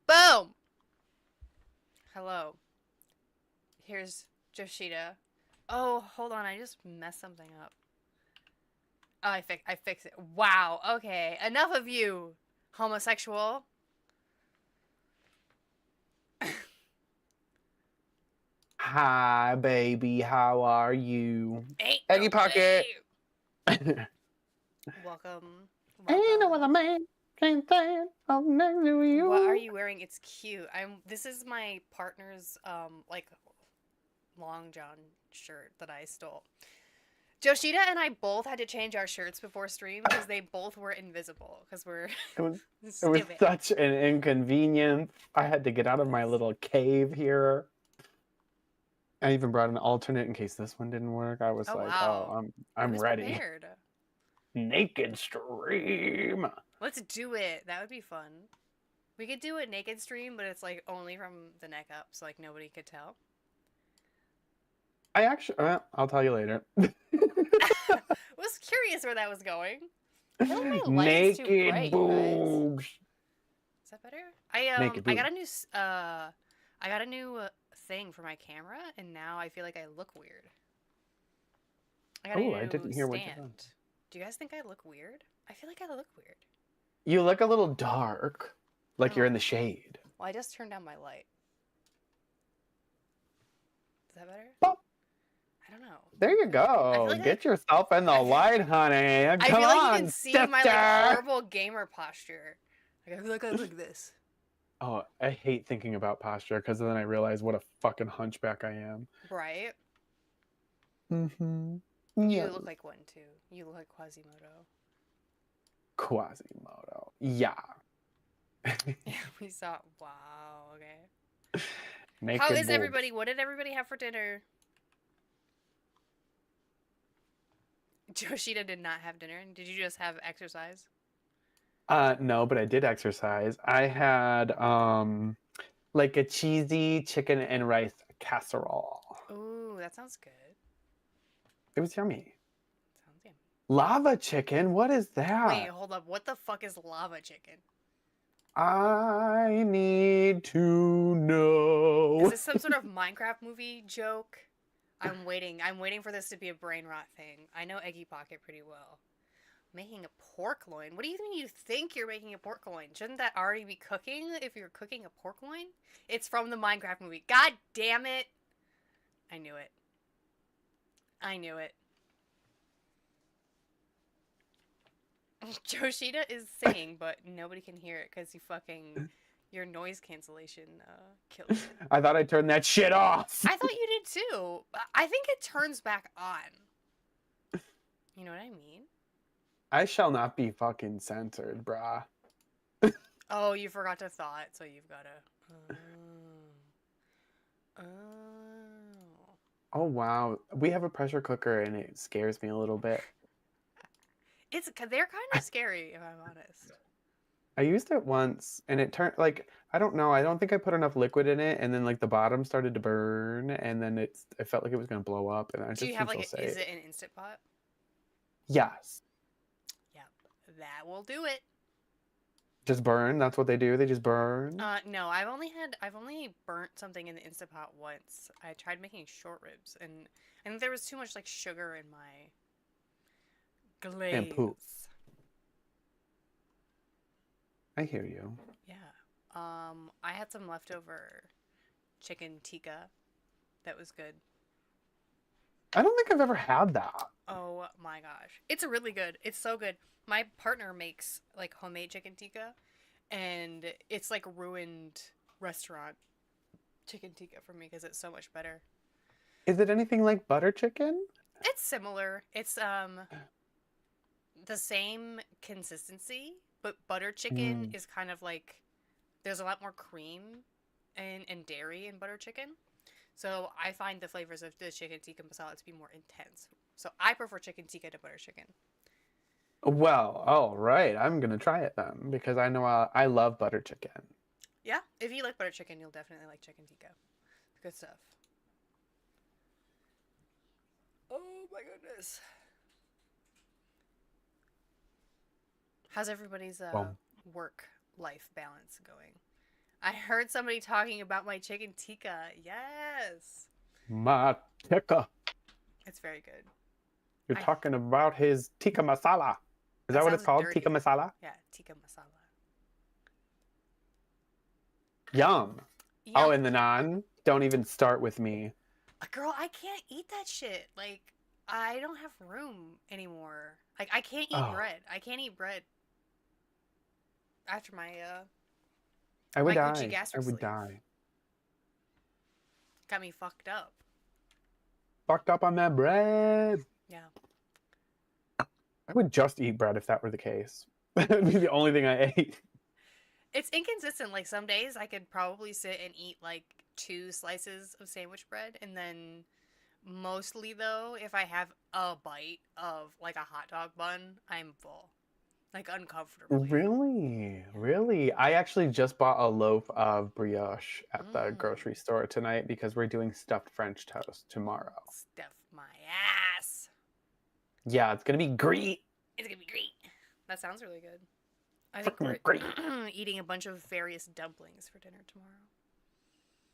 Boom! Hello. Here's Joshita. Oh, hold on. I just messed something up. Oh, I fixed it. Wow. Okay. Enough of you, homosexual. Hi, baby. How are you? Ain't no Eggy Pocket. way. Welcome. Ain't no other Welcome. man can stand up next to What are you. you wearing? It's cute. This is my partner's like long john shirt that I stole. Joshita and I both had to change our shirts before stream because they both were invisible because we're It was it was stupid. such an inconvenience. I had to get out of my little cave here. I even brought an alternate in case this one didn't work. I was Oh like, wow. I'm Who's ready. prepared? Naked stream. Let's do it. That would be fun. We could do a naked stream, but it's like only from the neck up, so like nobody could tell. I actually, I'll tell you later. Was curious where that was going. I feel like my light is too Naked bright, you guys. boobs. Is that better? Naked I got boobs. a new I got a new thing for my camera, and now I feel like I look weird. I got a Oh, I new didn't hear what you said. stand. Do you guys think I look weird? I feel like I look weird. You look a little dark, like you're Oh, in the shade. well, I just turned down my light. Is that better? Pop. I don't know. There you I feel go. like Get yourself in the I feel, light, honey. I Come feel like you can on, see my like sister. horrible gamer posture. Like I feel like I look like this. Oh, I hate thinking about posture because then I realize what a fucking hunchback I am. Right? Mm-hmm. You Yeah. look like one too. You look like Quasimodo. Quasimodo. Yeah. Yeah, we saw. Wow. Okay. How Naked is boobs. everybody? What did everybody have for dinner? Joshita did not have dinner. Did you just have exercise? No, but I did exercise. I had like a cheesy chicken and rice casserole. Ooh, that sounds good. It was yummy. Sounds yummy. Lava chicken? What is Wait, that? hold up. What the fuck is lava chicken? I need to Is know. this some sort of Minecraft movie joke? I'm waiting. I'm waiting for this to be a brain rot thing. I know Eggy Pocket pretty well. Making a pork loin? What do you mean you think you're making a pork loin? Shouldn't that already be cooking if you're cooking a pork loin? It's from the Minecraft movie. God damn it. I knew it. I knew it. Joshita is singing, but nobody can hear it because your noise cancellation killed it. I thought I turned that shit off. I thought you did too. I think it turns back on. You know what I mean? I shall not be fucking censored, brah. Oh, you forgot to thaw it, so you've got to. Oh. Oh wow, we have a pressure cooker and it scares me a little bit. They're kind of scary if I'm honest. I used it once and it turned like I don't know. I don't think I put enough liquid in it, and then like the bottom started to burn, and then it felt like it was gonna blow up, and I Do just you have didn't feel is safe. it an instant pot? Yes, Yep, that will do it. just burn. That's what they do. They just burn. No, I've only burnt something in the instant pot once. I tried making short ribs, and I think there was too much like sugar in my And poop. glaze. I hear you. Yeah. I had some leftover chicken tikka. That was good. I don't think I've ever had that. Oh my gosh. It's really good. It's so good. My partner makes like homemade chicken tikka, and it's like ruined restaurant chicken tikka for me because it's so much better. Is it anything like butter chicken? It's similar. It's the same consistency, but butter chicken Mm. is kind of like there's a lot more cream and dairy in butter chicken. So I find the flavors of the chicken tikka masala to be more intense. So I prefer chicken tikka to butter chicken. Well, all right. I'm gonna try it then because I know I love butter chicken. Yeah, if you like butter chicken, you'll definitely like chicken tikka. Good stuff. Oh my goodness. How's everybody's Well, work life balance going? I heard somebody talking about my chicken tikka. Yes. Ma tikka. It's very good. You're I talking about his tikka masala. Is That that what it's sounds called? Tikka dirty. masala? Yeah, tikka masala. Yum. Oh, Yum. and the naan. Don't even start with me. Girl, I can't eat that shit. Like, I don't have room anymore. Like, I can't eat Oh, bread. I can't eat bread after I would my Gucci die. I gastric would sleeve. die. Got me fucked up. Fucked up on that bread. Yeah. I would just eat bread if that were the case. That would be the only thing I ate. It's inconsistent. Like, some days I could probably sit and eat, like, 2 slices of sandwich bread. And then, mostly, though, if I have a bite of, like, a hot dog bun, I'm full. Like, uncomfortably. Really? Yeah. Really? I actually just bought a loaf of brioche at the Mmm. grocery store tonight because we're doing stuffed French toast tomorrow. Stuff my ass. Yeah, it's gonna be great. It's gonna be great. That sounds really good. I think Freaking we're great. eating a bunch of various dumplings for dinner tomorrow.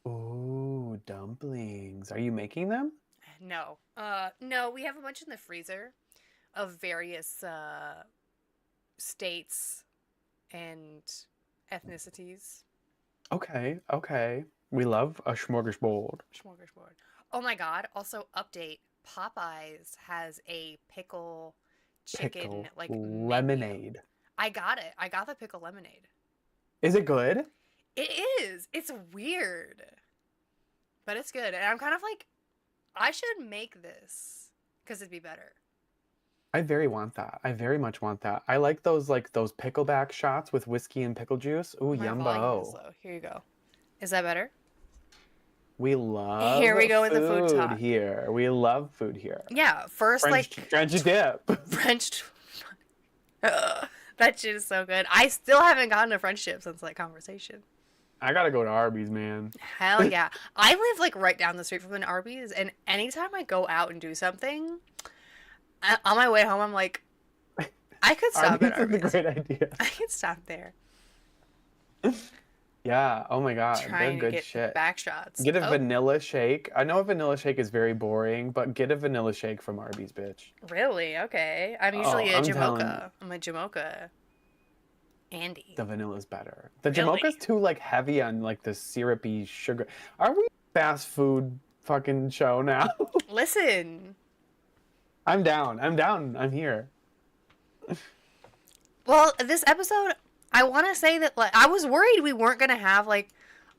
Ooh, dumplings. Are you making them? No. No, we have a bunch in the freezer of various states and ethnicities. Okay, okay. We love a smorgasbord. Smorgasbord. Oh my god. Also, update. Popeyes has a pickle chicken Pickle like menu. lemonade. I got it. I got the pickle lemonade. Is it good? It is. It's weird. But it's good. And I'm kind of like, I should make this because it'd be better. I very want that. I very much want that. I like those pickleback shots with whiskey and pickle juice. Ooh, My volume is yumbo. low. Here you go. Is that better? We Here we love go in the food food talk. here. We love food here. Yeah, first like French dip. French. That shit is so good. I still haven't gotten a French dip since that conversation. I gotta go to Arby's, man. Hell yeah. I live like right down the street from an Arby's, and anytime I go out and do something, on my way home, I'm like, I could stop Arby's at is a Arby's. great idea. I could stop there. Yeah. Oh my God. They're Trying to good get shit. back shots. Get a Oh, vanilla shake. I know a vanilla shake is very boring, but get a vanilla shake from Arby's, bitch. really? Okay. I'm Oh, usually a I'm telling you, Jamocha. I'm a Jamocha Andy. the vanilla's better. The Really? Jamocha's too like heavy on like the syrupy sugar. Are we a fast food fucking show now? Listen. I'm down. I'm down. I'm here. Well, this episode, I want to say that like I was worried we weren't gonna have like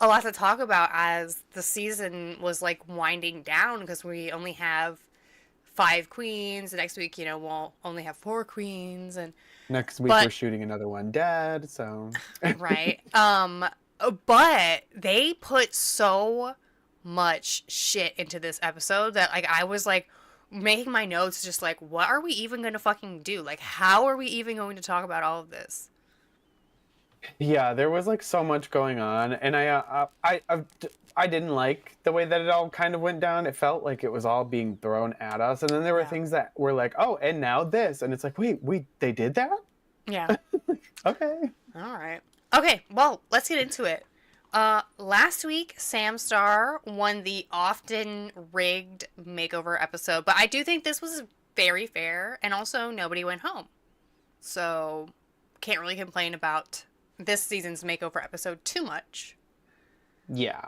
a lot to talk about as the season was like winding down because we only have 5 queens. The next week, we'll only have 4 queens, and Next week we're but shooting another one dead, so right. But they put so much shit into this episode that like I was like making my notes just like what are we even going to fucking do? Like how are we even going to talk about all of this? yeah, there was like so much going on, and I didn't like the way that it all kind of went down. It felt like it was all being thrown at us, and then there were Yeah. things that were like, oh, and now this, and it's like, wait, they did that? Yeah. Okay. All right. Okay, well, let's get into it. Last week, Sam Star won the often rigged makeover episode, but I do think this was very fair, and also nobody went home. So, can't really complain about this season's makeover episode too much. Yeah,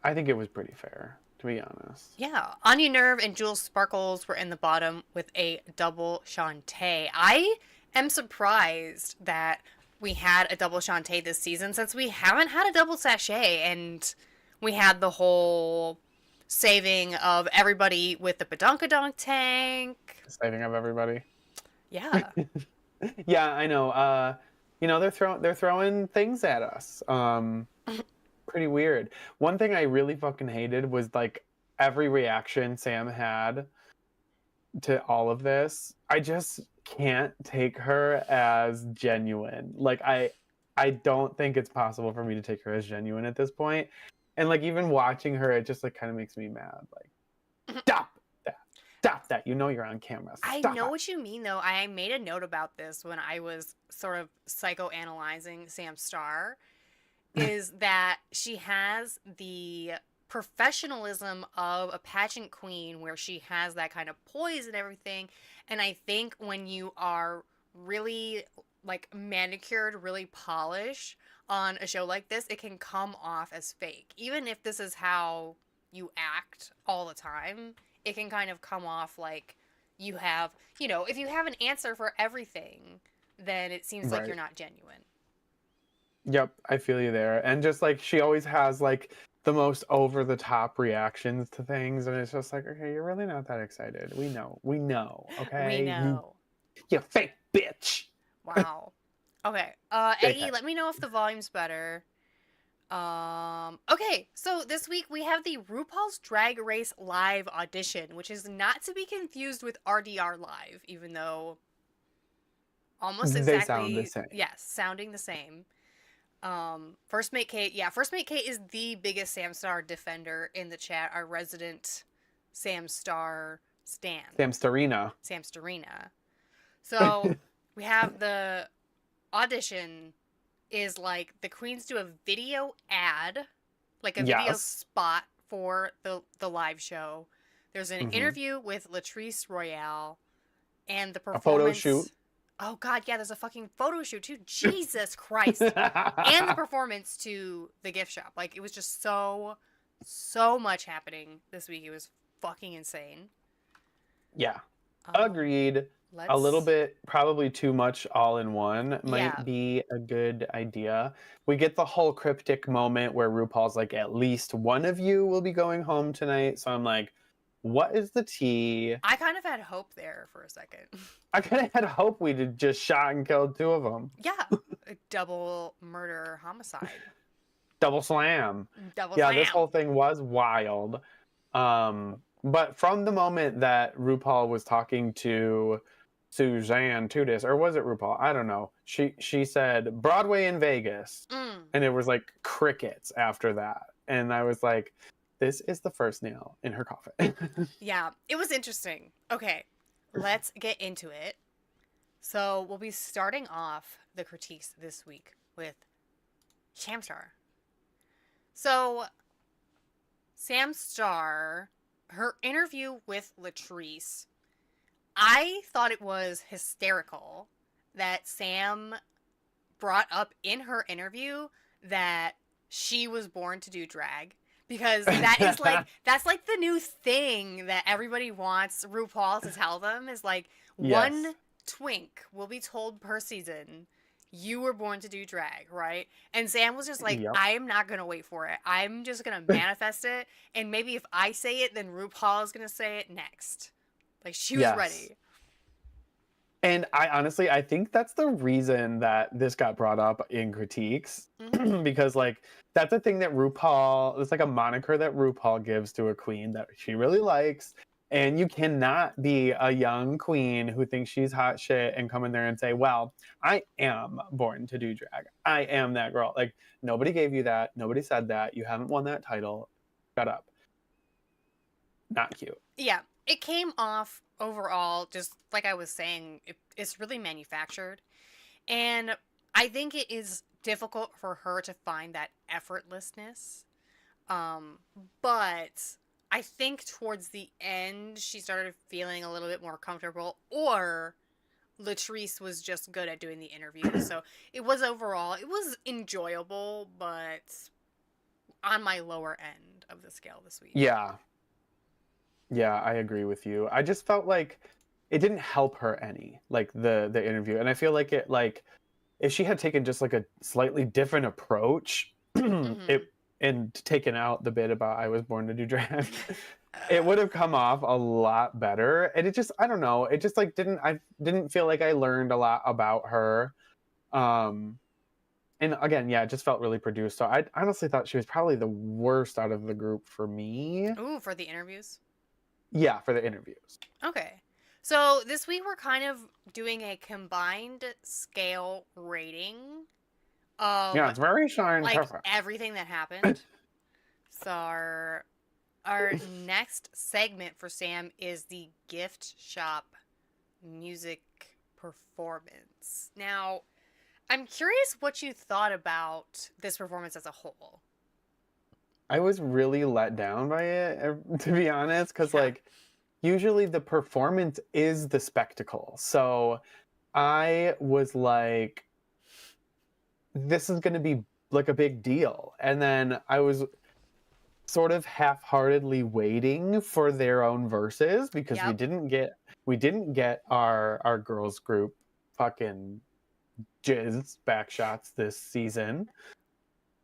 I think it was pretty fair, to be honest. Yeah, Anya Nerve and Jules Sparkles were in the bottom with a double Shantae. I am surprised that we had a double Shantae this season since we haven't had a double Sachet, and we had the whole saving of everybody with the Badonkadonk tank. Saving of everybody. Yeah. Yeah, I know. They're throwing things at us. Pretty weird. One thing I really fucking hated was like every reaction Sam had to all of this. I just can't take her as genuine. Like I don't think it's possible for me to take her as genuine at this point. And like even watching her, it just like kind of makes me mad. Like stop that. You know you're on camera. I Stop know it. what you mean, though. I made a note about this when I was sort of psychoanalyzing Sam Star. is that she has the professionalism of a pageant queen where she has that kind of poise and everything. And I think when you are really like manicured, really polished on a show like this, it can come off as fake. Even if this is how you act all the time, it can kind of come off like you have, if you have an answer for everything, then it seems like you're Right. not genuine. Yep, I feel you there. And just like she always has like the most over the top reactions to things, and it's just like, okay, you're really not that excited. We know, We okay? know. You fake bitch. Wow. Okay. Eggie, JK. let me know if the volume's better. Okay, so this week we have the RuPaul's Drag Race Live audition, which is not to be confused with RDR Live, even though almost They sound the exactly, same. yes, sounding the same. First Mate Kate, yeah, First Mate Kate is the biggest Sam Star defender in the chat, our resident Sam Star stan, Sam Starina. Sam Starina. So we have the audition is like the queens do a video ad, like a video Yes. spot for the live show. There's an Hmm. interview with Latrice Royale and the A photo shoot. performance. Oh god, yeah, there's a fucking photo shoot too. Jesus Christ. And the performance to the gift shop. Like it was just so much happening this week. It was fucking insane. Yeah. Um, Agreed. let's A little bit, probably too much all in one Yeah. might be a good idea. We get the whole cryptic moment where RuPaul's like, at least one of you will be going home tonight. So I'm like, what is the tea? I kind of had hope there for a second. I kind of had hope we would just shot and killed two of them. Yeah, a double murder homicide. Double slam. Double Yeah, slam. this whole thing was wild. But from the moment that RuPaul was talking to Suzanne Tudis, or was it RuPaul? I don't know. She said Broadway in Vegas, and it was like crickets after that. And I was like, this is the first nail in her coffin. Yeah, it was interesting. Okay, let's get into it. So we'll be starting off the critiques this week with Shamstar. So Sam Star, her interview with Latrice, I thought it was hysterical that Sam brought up in her interview that she was born to do drag, because that's like the new thing that everybody wants RuPaul to tell them is like Yes. one twink will be told per season you were born to do drag, right? And Sam was just like, Yep. I'm not gonna wait for it. I'm just gonna manifest it, and maybe if I say it, then RuPaul is gonna say it next. Like she was Yes. ready. And I think that's the reason that this got brought up in critiques. Mhm. Because like that's a thing that RuPaul, it's like a moniker that RuPaul gives to a queen that she really likes. And you cannot be a young queen who thinks she's hot shit and come in there and say, well, I am born to do drag. I am that girl. Like nobody gave you that. Nobody said that. You haven't won that title. Shut up. Not cute. Yeah, it came off overall, just like I was saying, it's really manufactured. And I think it is difficult for her to find that effortlessness. But I think towards the end, she started feeling a little bit more comfortable, or Latrice was just good at doing the interview. So it was enjoyable, but on my lower end of the scale this week. Yeah. Yeah, I agree with you. I just felt like it didn't help her any, like the interview. And I feel like it like if she had taken just like a slightly different approach, it and taken out the bit about I was born to do drag, it would have come off a lot better. And it just I don't know, it just like I didn't feel like I learned a lot about her. And again, yeah, it just felt really produced. So I honestly thought she was probably the worst out of the group for me. Ooh, for the interviews? Yeah, for the interviews. Okay. So this week we're kind of doing a combined scale rating of Yeah, it's very scientific. like everything that happened. So our next segment for Sam is the gift shop music performance. Now, I'm curious what you thought about this performance as a whole. I was really let down by it, to be honest, because Yeah. like usually the performance is the spectacle. So I was like, this is going to be like a big deal. And then I was sort of half-heartedly waiting for their own verses because Yep. we didn't get our girls group fucking jizz back shots this season.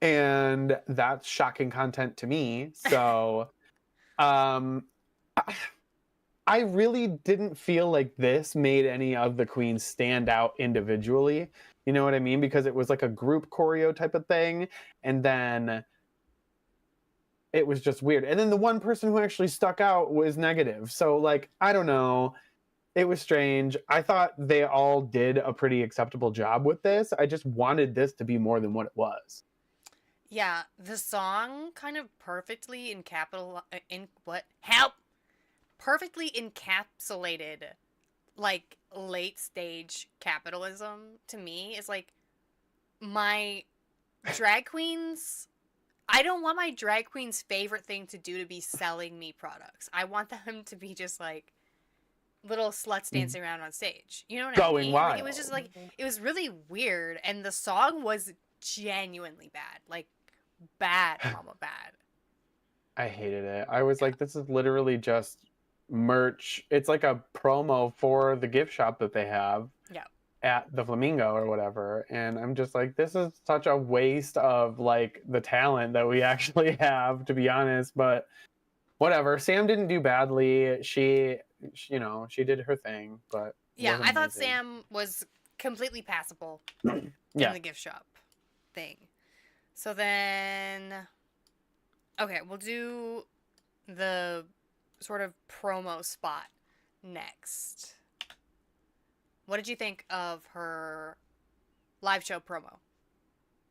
And that's shocking content to me. So um I really didn't feel like this made any of the queens stand out individually. You know what I mean? Because it was like a group choreo type of thing. And then it was just weird. And then the one person who actually stuck out was negative. So, like, I don't know. It was strange. I thought they all did a pretty acceptable job with this. I just wanted this to be more than what it was. Yeah, the song kind of perfectly in what? Help! Perfectly encapsulated like late stage capitalism to me. Is like my drag queens. I don't want my drag queen's favorite thing to do to be selling me products. I want them to be just like little sluts dancing around on stage. You know what I Going mean? Like it was wild. just like it was really weird, and the song was genuinely bad, like bad, mama bad. I hated it. I was Yeah, like, this is literally just merch. It's like a promo for the gift shop that they have yeah, at the Flamingo or whatever. And I'm just like, this is such a waste of like the talent that we actually have, to be honest. But whatever. Sam didn't do badly. You know, she did her thing, but it yeah. wasn't I thought amazing. Sam was completely passable in Yeah. the gift shop thing. So then, okay, we'll do the sort of promo spot next. What did you think of her live show promo?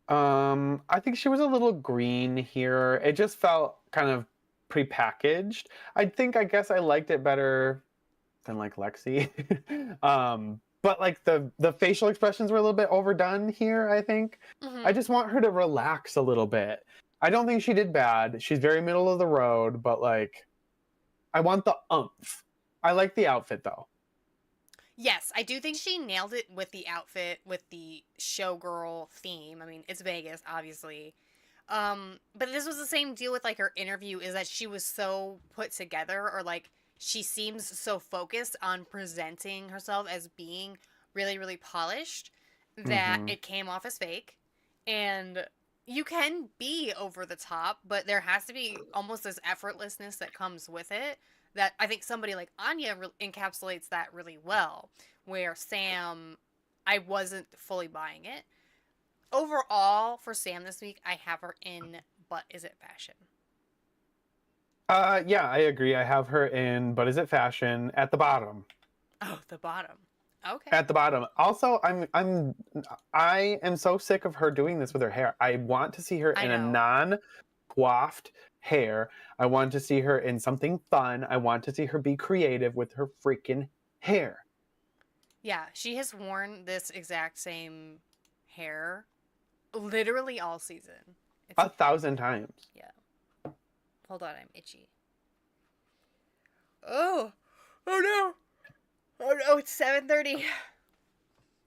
I think she was a little green here. It just felt kind of prepackaged. I guess I liked it better than like Lexi. But like the facial expressions were a little bit overdone here, I think. I Mm-hmm. just want her to relax a little bit. I don't think she did bad. She's very middle of the road, but like I want the umph. I like the outfit though. Yes, I do think she nailed it with the outfit, with the showgirl theme. I mean, it's Vegas, obviously. But this was the same deal with like her interview is that she was so put together or like she seems so focused on presenting herself as being really, really polished that Mm-hmm. it came off as fake. And you can be over the top, but there has to be almost this effortlessness that comes with it that I think somebody like Anya encapsulates that really well. Where Sam, I wasn't fully buying it. Overall, for Sam this week, I have her in, but is it fashion? Yeah, I agree. I have her in, but is it fashion at the bottom? Oh, the bottom. Okay. At the bottom. Also, I am so sick of her doing this with her hair. I want to see her I in a know. non-coiffed hair. I want to see her in something fun. I want to see her be creative with her freaking hair. Yeah, she has worn this exact same hair literally all season. It's 1,000 times. yeah. Hold on, I'm itchy. Oh, oh no, oh no! It's 7:30.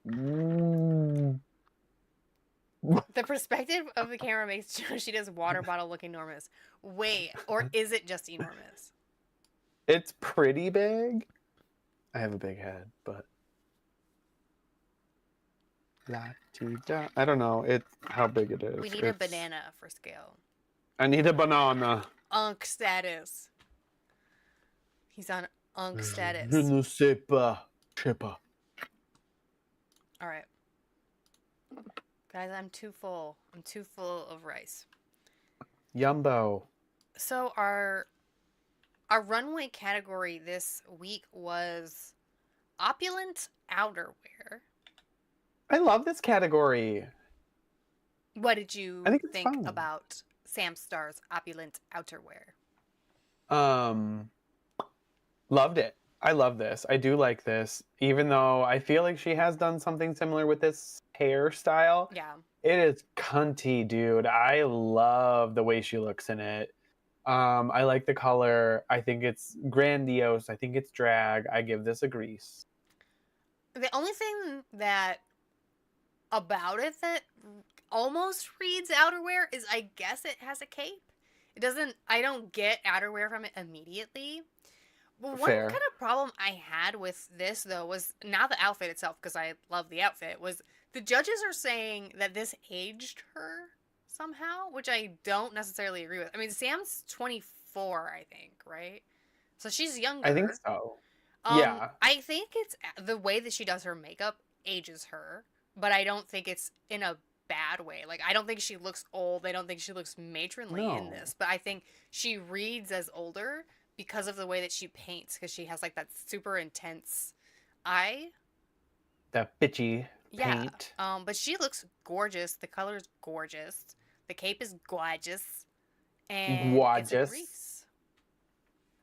Mm. The perspective of the camera makes she does water bottle look enormous. Wait, or is it just enormous? It's pretty big. I have a big head, but I don't know how big it is. We need a banana for scale. I need a banana. Unk status. He's on unk Je status. ne sais pas. Je sais pas. All right. Guys, I'm too full. I'm too full of rice. Yumbo. So our runway category this week was opulent outerwear. I love this category. What did I you think it's think fun. about Sam Star's opulent outerwear? Um, Loved it. I love this. I do like this, even though I feel like she has done something similar with this hairstyle. Yeah. It is cunty, dude. I love the way she looks in it. I like the color. I think it's grandiose. I think it's drag. I give this a Grease. The only thing that about it that almost reads outerwear is I guess it has a cape. It doesn't, I don't get outerwear from it immediately. But one Fair. kind of problem I had with this though was not the outfit itself, because I love the outfit, was the judges are saying that this aged her somehow, which I don't necessarily agree with. I mean, Sam's 24, I think, right? So she's I think younger. so. Yeah. I think it's the way that she does her makeup ages her, but I don't think it's in a bad way. Like, I don't think she looks old. I don't think she looks matronly in No. this, but I think she reads as older because of the way that she paints, because she has like that super intense eye. That bitchy Yeah. paint. But she looks gorgeous. The color is gorgeous. The cape is gorgeous. And it's a Gorgeous. grease.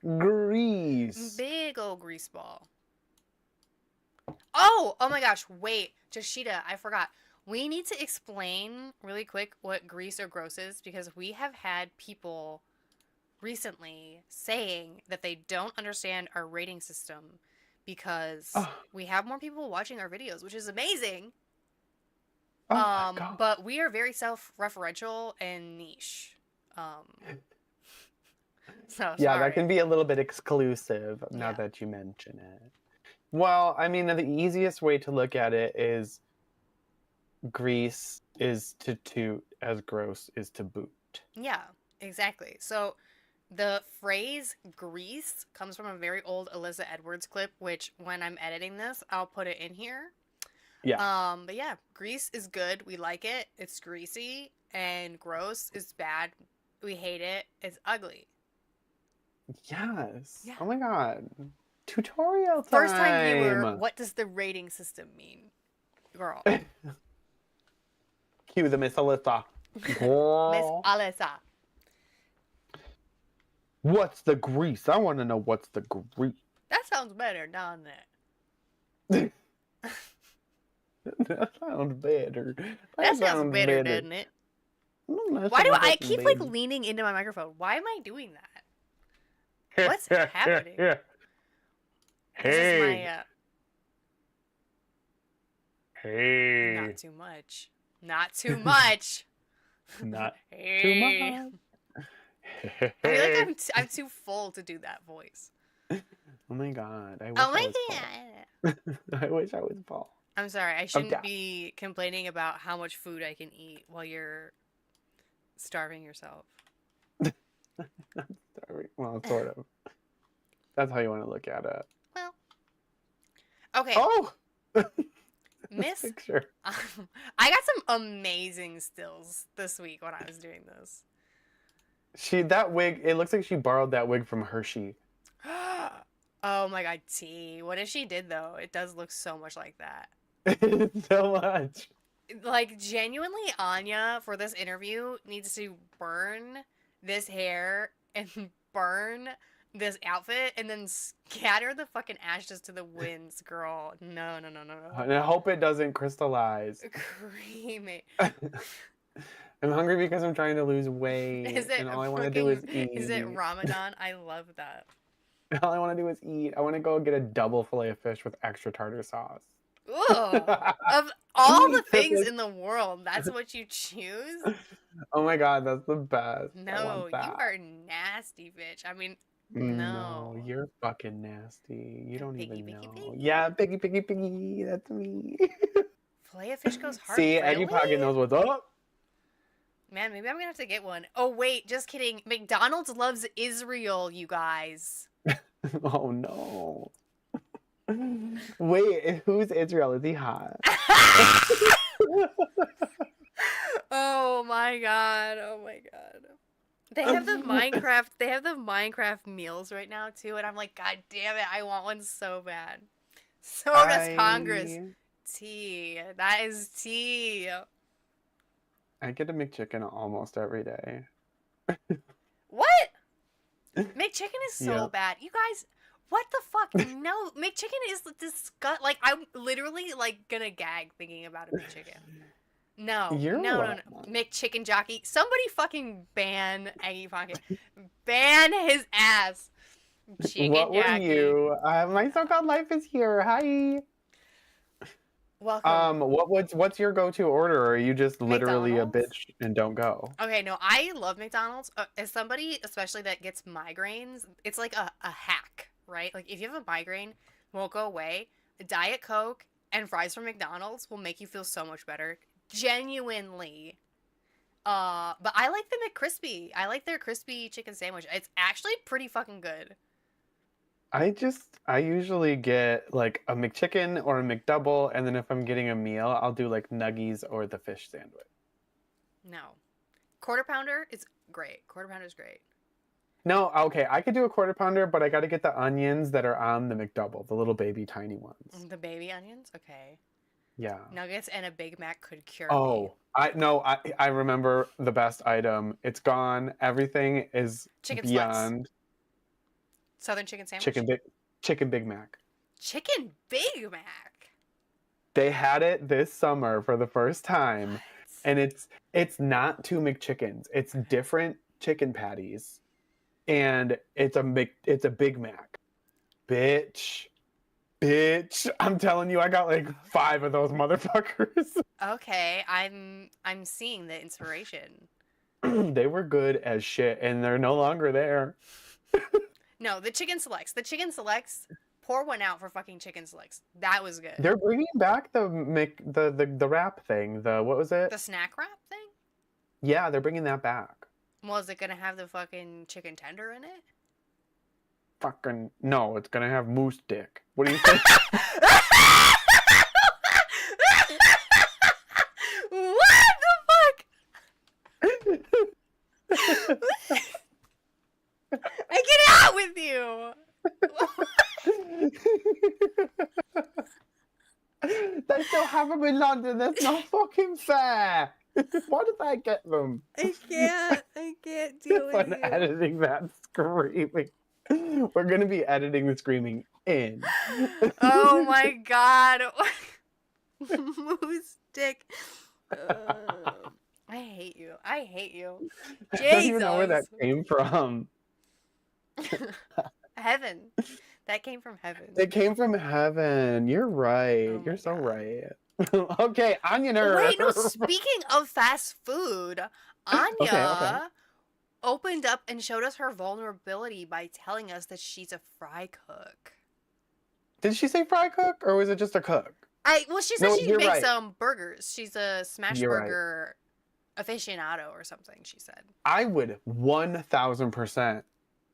Grease. Big old grease ball. Oh my gosh, wait. Jashida, I forgot. We need to explain really quick what grease or gross is, because we have had people recently saying that they don't understand our rating system because Oh, we have more people watching our videos, which is amazing. oh my God. But we are very self-referential and niche. So Yeah, sorry. that can be a little bit exclusive now Yeah. that you mention it. Well, I mean, the easiest way to look at it is grease is to toot as gross is to boot. Yeah, exactly. So the phrase grease comes from a very old Alyssa Edwards clip, which when I'm editing this, I'll put it in here. Yeah. But yeah, grease is good. We like it. It's greasy. And gross is bad. We hate it. It's ugly. Yes. Yeah. Oh my God. Tutorial time. First time viewer, what does the rating system mean? Girl. Cue the Miss Alyssa. Miss Girl. Alyssa. What's the grease? I want to know what's the grease. That sounds better, doesn't it? That sounds better. That sounds better, doesn't it? That Why do sounds I fucking keep like better. leaning into my microphone? Why am I doing that? What's happening? This is my Hey. not too much. Not too much. Not Hey. too much. I feel like I'm too full to do that voice. Oh my God. I wish Oh I my was god. full. I wish I was full. I'm sorry. I shouldn't that. be complaining about how much food I can eat while you're starving yourself. Sorry. Well, sort of. That's how you want to look at it. Well, okay, Oh! Miss. Picture. I got some amazing stills this week when I was doing this. That wig, it looks like she borrowed that wig from Hershey. Oh my god, T. What if she did though? It does look so much like that. So much. Like, genuinely, Anya, for this interview, needs to burn this hair and burn this outfit and then scatter the fucking ashes to the winds, girl. No. And I hope it doesn't crystallize. Creamy. I'm hungry because I'm trying to lose weight. Is it and all I want to do is eat. Is it Ramadan? I love that. All I want to do is eat. I want to go get a double fillet of fish with extra tartar sauce. Ugh. Of all the things in the world, that's what you choose? Oh my God, that's the best. I No, want you that. are nasty, bitch. I mean, No, no. you're fucking nasty. You don't Piggy, even piggy, know. piggy. Yeah, piggy. That's me. Filet of fish goes hard. See, really? Eggy Pocket knows what's up. Man, maybe I'm gonna have to get one. Oh wait, just kidding. McDonald's loves Israel, you guys. Oh no. Wait, who's Israel? Is he hot? Oh my god. Oh my god. They have the Minecraft meals right now too, and I'm like, god damn it, I want one so bad. So does Congress. Tea. That is tea. I get a McChicken almost every day. What? McChicken is so Yeah. bad. You guys, What the fuck? No, McChicken is disgust. Like I'm literally like gonna gag thinking about a McChicken. No, You're no, no, no. wrong. McChicken jockey. Somebody fucking ban Eggy Pocket. Ban his ass. Chicken What were jockey. you? My so-called life is here. Hi. Welcome. What's your go-to order? Or are you just literally a McDonald's. bitch and don't go? Okay, no, I love McDonald's. As somebody, especially that gets migraines, it's like a hack, right? Like if you have a migraine, won't go away. Diet Coke and fries from McDonald's will make you feel so much better. Genuinely. But I like the McCrispy. I like their crispy chicken sandwich. It's actually pretty fucking good. I usually get like a McChicken or a McDouble, and then if I'm getting a meal, I'll do like nuggies or the fish sandwich. No. Quarter pounder is great. Quarter pounder is great. No, okay, I could do a quarter pounder, but I got to get the onions that are on the McDouble, the little baby tiny ones. The baby onions? Okay. Yeah. Nuggets and a Big Mac could cure me. Oh, I remember the best item. It's gone. Everything is Chicken beyond Southern chicken sandwich? chicken Big Mac. Chicken Big Mac? They had it this summer for the first time, What? and it's not two McChickens. It's different chicken patties, and it's a Big Mac. Bitch. I'm telling you, I got like 5 of those motherfuckers. Okay, I'm seeing the inspiration. They were good as shit, and they're no longer there. No, the chicken selects. The chicken selects. Pour one out for fucking chicken selects. That was good. They're bringing back the wrap thing. The what was it? The snack wrap thing? Yeah, they're bringing that back. Well, is it gonna have the fucking chicken tender in it? Fucking no, it's gonna have moose dick. What do you think? What the fuck? I get out with you. They still have them in London. That's not fucking fair. Why did I get them? I can't deal with I'm you. editing that screaming. We're gonna be editing the screaming in. Oh my god. Moose dick. I hate you. I hate you. I don't even know where that Jesus. came from. Heaven. That came from heaven. It came from heaven. You're right. Oh my You're so God. right. Okay, Anya. Wait, no, speaking of fast food, Anya Okay. opened up and showed us her vulnerability by telling us that she's a fry cook. Did she say fry cook or was it just a cook? Well, she said No, she you're makes right. burgers. She's a smash You're right. burger aficionado or something, she said. I would 1000%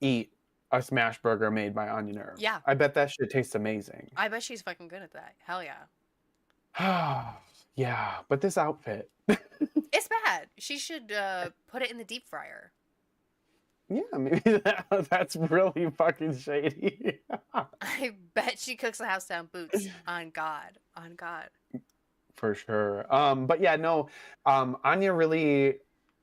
eat a smash burger made by Anya Nerve. Yeah. I bet that shit tastes amazing. I bet she's fucking good at that. Hell yeah. Yeah, but this outfit. It's bad. She should put it in the deep fryer. Yeah, maybe that's really fucking shady. I bet she cooks the house down boots. On God. On God. For sure. But yeah, no. Anya really,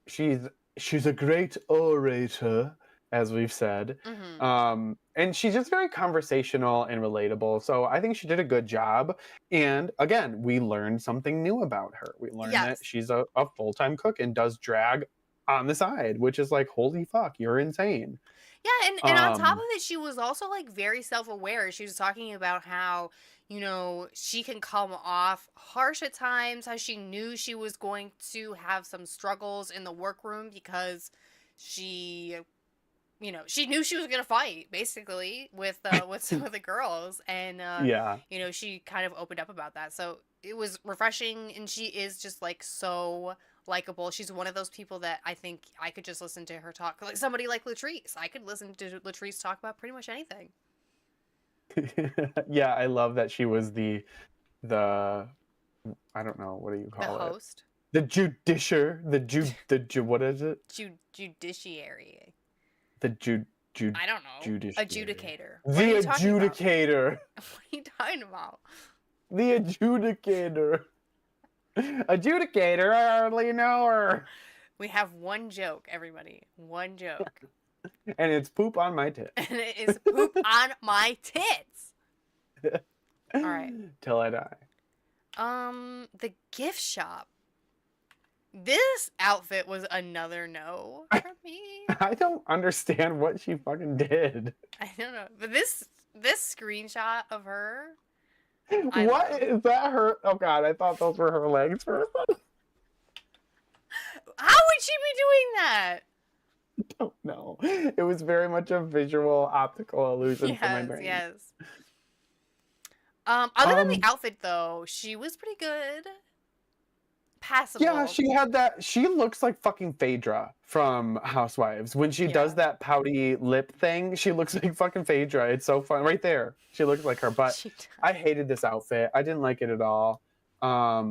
she's a great orator, as we've said. Mm-hmm. And she's just very conversational and relatable. So I think she did a good job. And again, we learned something new about her. We learned that she's a full-time cook and does drag on the side, which is like, holy fuck, you're insane. Yeah, and on top of it, she was also like very self-aware. She was talking about how, you know, she can come off harsh at times, how she knew she was going to have some struggles in the workroom because she, you know, she knew she was gonna fight basically with some of the girls, and Yeah. you know, she kind of opened up about that. So it was refreshing, and she is just like so likable. She's one of those people that I think I could just listen to her talk. Like somebody like Latrice. I could listen to Latrice talk about pretty much anything. Yeah, I love that she was the I don't know, what do you The call it? host. The what is it? Judiciary. The I don't know. judiciary. Adjudicator. The What are you talking about? adjudicator. What are you talking about? The adjudicator. Adjudicator, I hardly know her. We have one joke, everybody. One joke. And it's poop on my tit. And it is poop on my tits. All right. Till I die. The gift shop. This outfit was another no for me. I don't understand what she fucking did. I don't know, but this screenshot of her. What is that? Her? Oh god, I thought those were her legs for a second. How would she be doing that? I don't know. It was very much a visual optical illusion for my brain. Yes. Other than the outfit, though, she was pretty good. Passable. Yeah, she had that. She looks like fucking Phaedra from Housewives. When she does that pouty lip thing, she looks like fucking Phaedra. It's so fun. Right there. She looks like her. But I hated this outfit. I didn't like it at all. Yeah,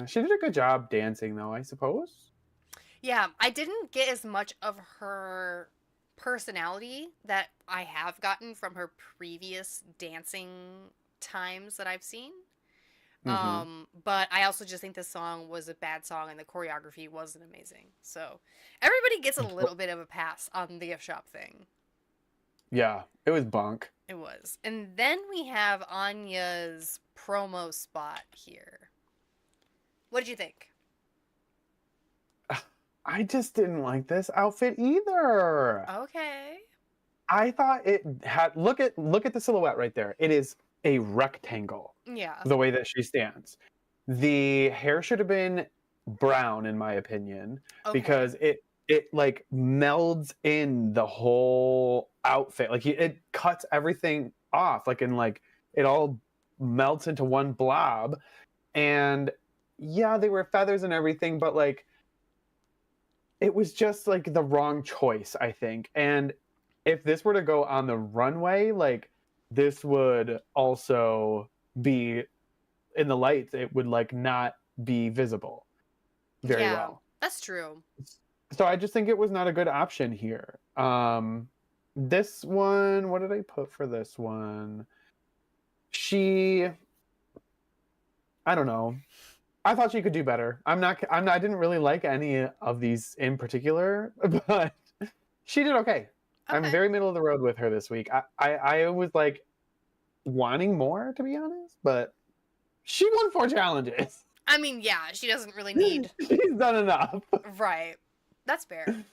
she did a good job dancing, though, I suppose. Yeah, I didn't get as much of her personality that I have gotten from her previous dancing times that I've seen. But I also just think this song was a bad song and the choreography wasn't amazing. So everybody gets a little bit of a pass on the gift shop thing. Yeah, it was bunk. It was. And then we have Anya's promo spot here. What did you think? I just didn't like this outfit either. Okay. I thought it had look at the silhouette right there. It is a rectangle. Yeah. The way that she stands. The hair should have been brown in my opinion because it like melds in the whole outfit. Like it cuts everything off like it all melts into one blob. And yeah, they were feathers and everything, but like it was just like the wrong choice, I think. And if this were to go on the runway, like this would also be in the lights. It would like not be visible very well. That's true. So I just think it was not a good option here. This one, what did I put for this one? I don't know. I thought she could do better. I didn't really like any of these in particular, but she did okay. I'm very middle of the road with her this week. I was like wanting more, to be honest, but she won 4 challenges. I mean, yeah, she doesn't really need. She's done enough. Right. That's fair.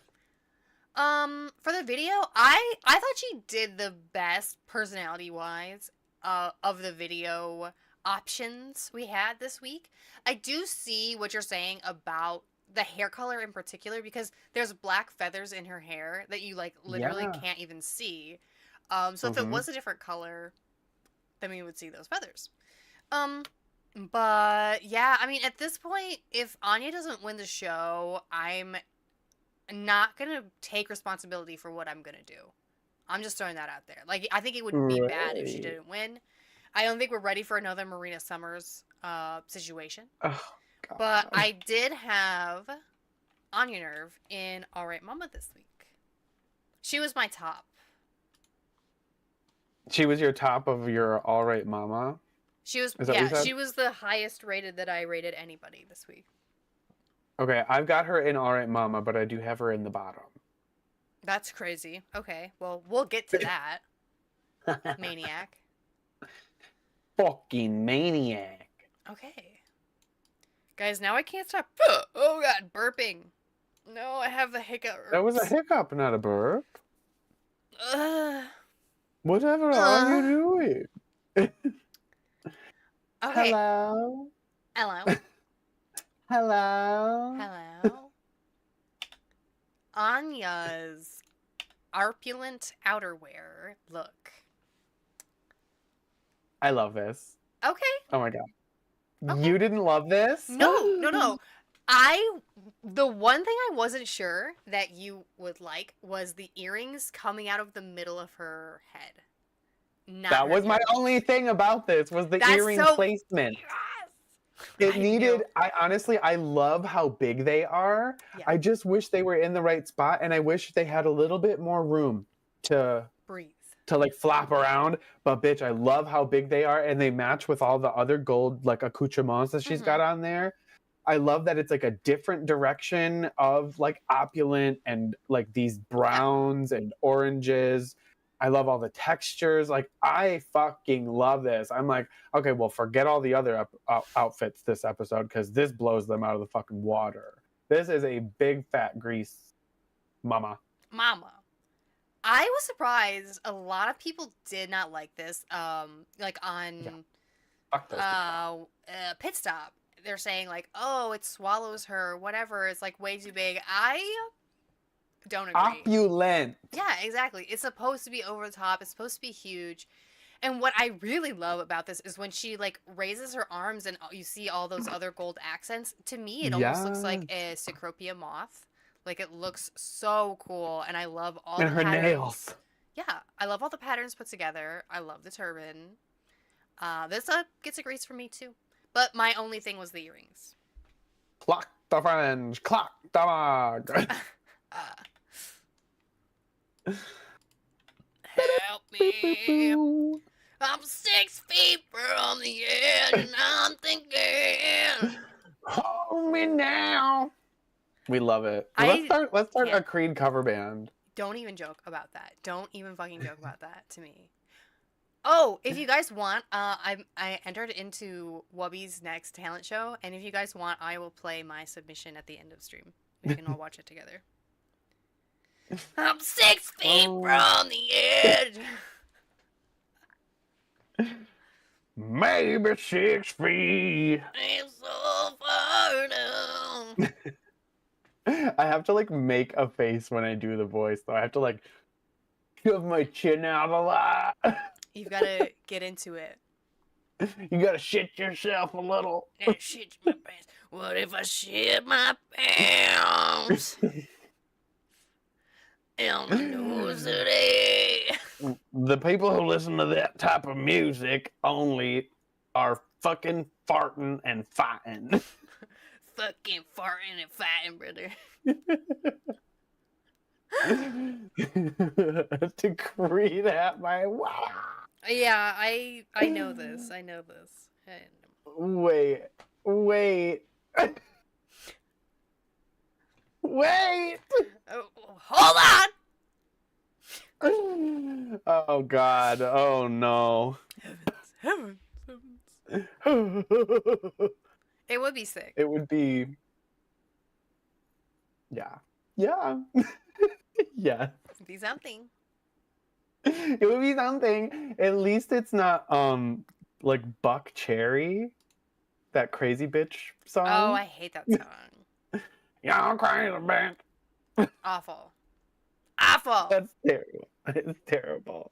For the video, I thought she did the best personality-wise of the video options we had this week. I do see what you're saying about the hair color in particular because there's black feathers in her hair that you like literally can't even see. So if it was a different color, then we would see those feathers. But yeah, I mean, at this point, if Anya doesn't win the show, I'm not gonna take responsibility for what I'm gonna do. I'm just throwing that out there. Like, I think it would be bad if she didn't win. I don't think we're ready for another Marina Summers situation. Oh, God. But I did have Anya Nerve in All Right Mama this week. She was my top. She was your top of your All Right Mama? She was, she was the highest rated that I rated anybody this week. Okay, I've got her in All Right Mama, but I do have her in the bottom. That's crazy. Okay, well, we'll get to that. Maniac. Fucking maniac. Okay. Guys, now I can't stop. Oh, God, burping. No, I have the hiccup. That was a hiccup, not a burp. Whatever are you doing? Okay. Hello? Hello. Hello? Hello. Anya's opulent outerwear look. I love this. Okay. Oh my God. Okay. You didn't love this? No. The one thing I wasn't sure that you would like was the earrings coming out of the middle of her head. That was my only thing about this was the earring placement. Yes! I love how big they are. Yeah. I just wish they were in the right spot, and I wish they had a little bit more room to breathe, to like flop around. But bitch, I love how big they are, and they match with all the other gold like accoutrements that she's got on there. I love that it's like a different direction of like opulent and like these browns and oranges. I love all the textures. Like, I fucking love this. I'm like, okay, well, forget all the other outfits this episode because this blows them out of the fucking water. This is a big fat grease mama. Mama. I was surprised a lot of people did not like this. Like on Fuck those people. Pit Stop, they're saying like, oh, it swallows her, whatever. It's like way too big. I don't agree. Opulent. Yeah, exactly. It's supposed to be over the top. It's supposed to be huge. And what I really love about this is when she like raises her arms and you see all those other gold accents. To me, it almost looks like a Cecropia moth. Like, it looks so cool, and I love all And the her patterns. nails. Yeah, I love all the patterns put together. I love the turban. This gets a grease for me too. But my only thing was the earrings. Clock the fringe, clock the mug. Help me. I'm 6 feet from the edge, and I'm thinking. Hold me now. We love it. Let's start a Creed cover band. Don't even joke about that. Don't even fucking joke about that to me. Oh, if you guys want, I entered into Wubby's next talent show, and if you guys want, I will play my submission at the end of stream. We can all watch it together. I'm 6 feet from the edge. Maybe 6 feet. I'm so far down. I have to like make a face when I do the voice, though. I have to like shove my chin out a lot. You've got to get into it. You gotta shit yourself a little. Yeah, shit my pants. What if I shit my pants? On the news today. The people who listen to that type of music only are fucking farting and fighting. Fucking farting and fighting, brother. To Creed at my wow. Yeah, I know this. I know this. Wait. Wait. Hold on! Oh God. Oh no. Heavens. It would be sick. It would be. Yeah. Yeah. Yeah. It'd be something. It would be something. At least it's not like Buck Cherry, that crazy bitch song. Oh, I hate that song. Y'all crazy bitch. Awful. Awful. That's terrible. It's terrible.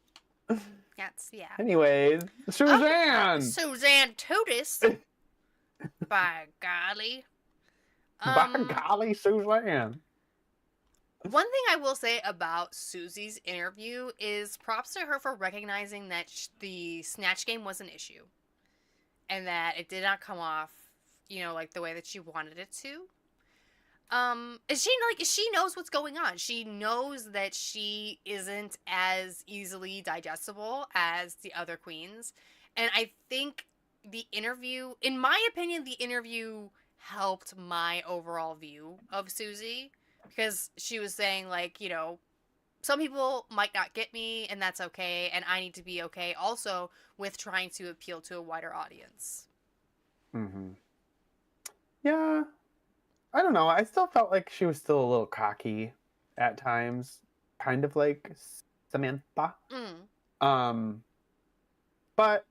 Yeah. Anyways, Suzanne. Suzanne Totis. By golly. By golly, Suzanne. One thing I will say about Susie's interview is props to her for recognizing that the Snatch game was an issue. And that it did not come off, like the way that she wanted it to. She knows what's going on. She knows that she isn't as easily digestible as the other queens. And I think in my opinion, the interview helped my overall view of Susie. Because she was saying, like, some people might not get me, and that's okay, and I need to be okay also with trying to appeal to a wider audience. Mm-hmm. Yeah. I don't know. I still felt like she was still a little cocky at times. Kind of like Samantha. But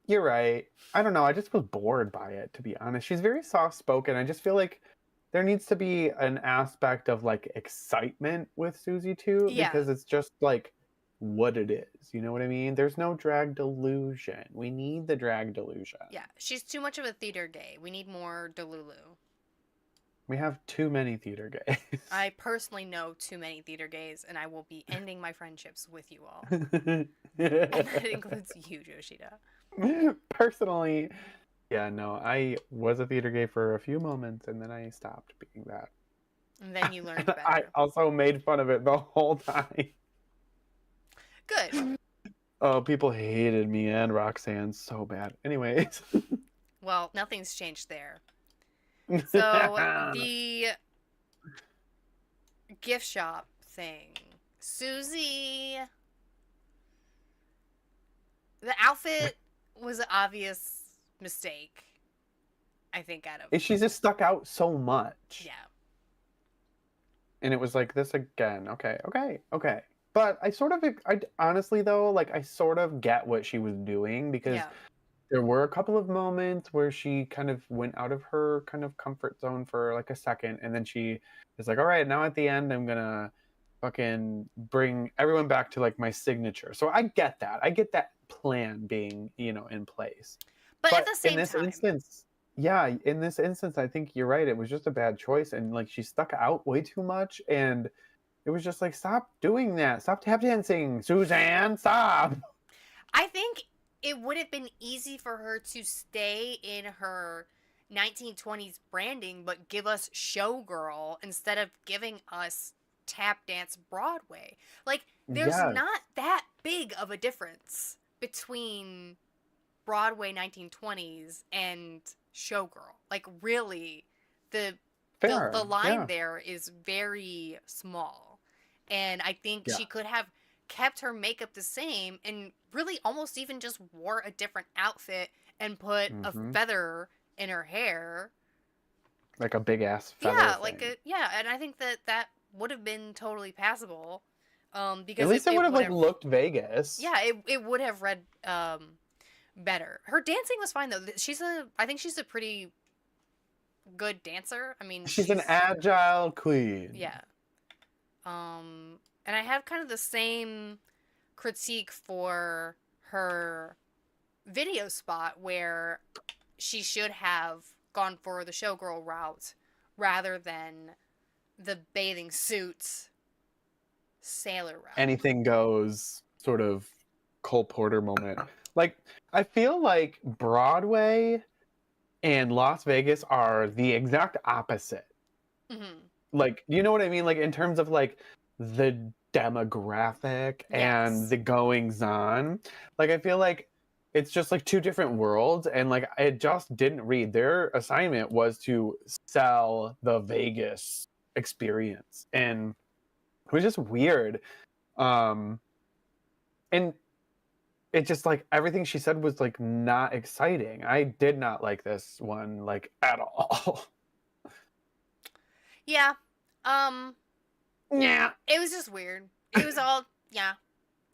you're right. I don't know. I just was bored by it, to be honest. She's very soft-spoken. I just feel like there needs to be an aspect of like excitement with Susie too, because it's just like what it is. You know what I mean? There's no drag delusion. We need the drag delusion. Yeah, she's too much of a theater gay. We need more Delulu. We have too many theater gays. I personally know too many theater gays, and I will be ending my friendships with you all. And that includes you, Yoshida. Personally, yeah, no, I was a theater gay for a few moments, and then I stopped being that. And then you learned better. I also made fun of it the whole time. Good. Oh, people hated me and Roxanne so bad. Anyways. Well, nothing's changed there. So the gift shop thing. Susie, the outfit was an obvious mistake. I think out of She just stuck out so much. yeah. And it was like this again. Okay, okay, okay. But I honestly though, like I sort of get what she was doing because Yeah. there were a couple of moments where she kind of went out of her kind of comfort zone for like a second, and then she is like, all right, now at the end, I'm gonna fucking bring everyone back to like my signature. So I get that. I get that plan being, in place. But at But the in same this time, instance, yeah, in this instance, I think you're right. It was just a bad choice, and like she stuck out way too much, and it was just like, stop doing that. Stop tap dancing, Suzanne. Stop. I think it would have been easy for her to stay in her 1920s branding but give us showgirl instead of giving us tap dance Broadway. Like there's Yes, not that big of a difference between Broadway 1920s and showgirl. Like really the the fair. line Yeah, there is very small. And I think yeah. she could have kept her makeup the same and really almost even just wore a different outfit and put a Hmm. feather in her hair. Like a big ass feather Yeah, like thing. and I think that that would have been totally passable. At Because least it would it have would like have looked Vegas. yeah, it would have read better. Her dancing was fine though. I think she's a pretty good dancer. I mean, She's an agile queen. yeah. And I have kind of the same critique for her video spot where she should have gone for the showgirl route rather than the bathing suit sailor route. Anything goes sort of Cole Porter moment. Like, I feel like Broadway and Las Vegas are the exact opposite. Hmm. Like, you know what I mean? Like, in terms of like the demographic and Yes. the goings on. Like, I feel like it's just like two different worlds. And like, I just didn't read. Their assignment was to sell the Vegas experience. And it was just weird. Um, and it just like everything she said was like not exciting. I did not like this one like at all. Yeah. Um, Yeah. it was just weird. It was all, yeah,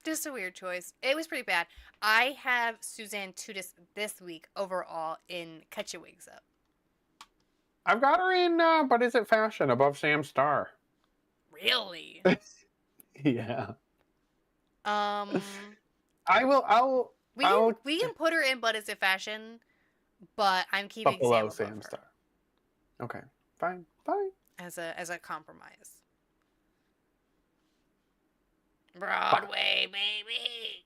just a weird choice. It was pretty bad. I have Suzanne Tudis this week overall in Cut Your Wigs Up. I've got her in but is it fashion above Sam Starr? Really? Yeah. Um, I will I'll we can put her in But Is It Fashion, but I'm but keeping Sam below above Sam her Starr. Okay. Fine. Fine. as a compromise. Fine. Broadway, baby.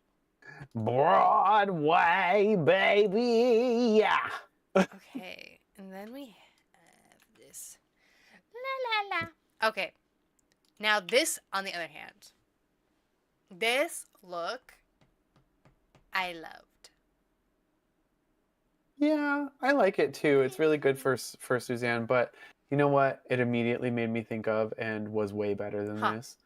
Broadway, baby. Yeah. Okay, and then we have this. La la la. Okay, now this, on the other hand, this look I loved. Yeah, I like it too. It's really good for Suzanne, but you know what? It immediately made me think of and was way better than Huh. this.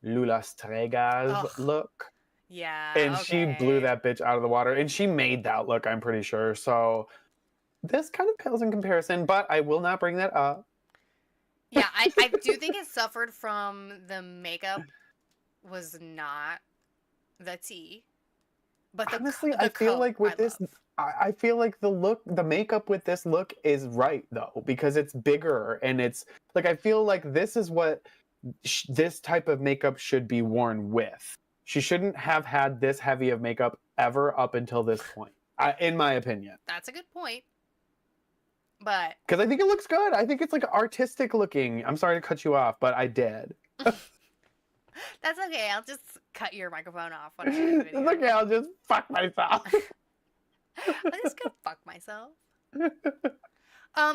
Lula Strega's Ugh. look. And Yeah, she blew okay. that bitch out of the water. And she made that look, I'm pretty sure. So this kind of pales in comparison, but I will not bring that up. Yeah, I do think it suffered from the makeup was not the tea, but Honestly, I the feel coat like I with this, love. I feel like the makeup with this look is right though, because it's bigger and it's like, I feel like this is what this type of makeup should be worn with. She shouldn't have had this heavy of makeup ever up until this point, in my opinion. That's a good point. But Because I think it looks good. I think it's like artistic looking. I'm sorry to cut you off, but I did. that's okay. I'll just cut your microphone off when I end the It's video. okay. I'll just fuck myself. I'm just gonna fuck myself.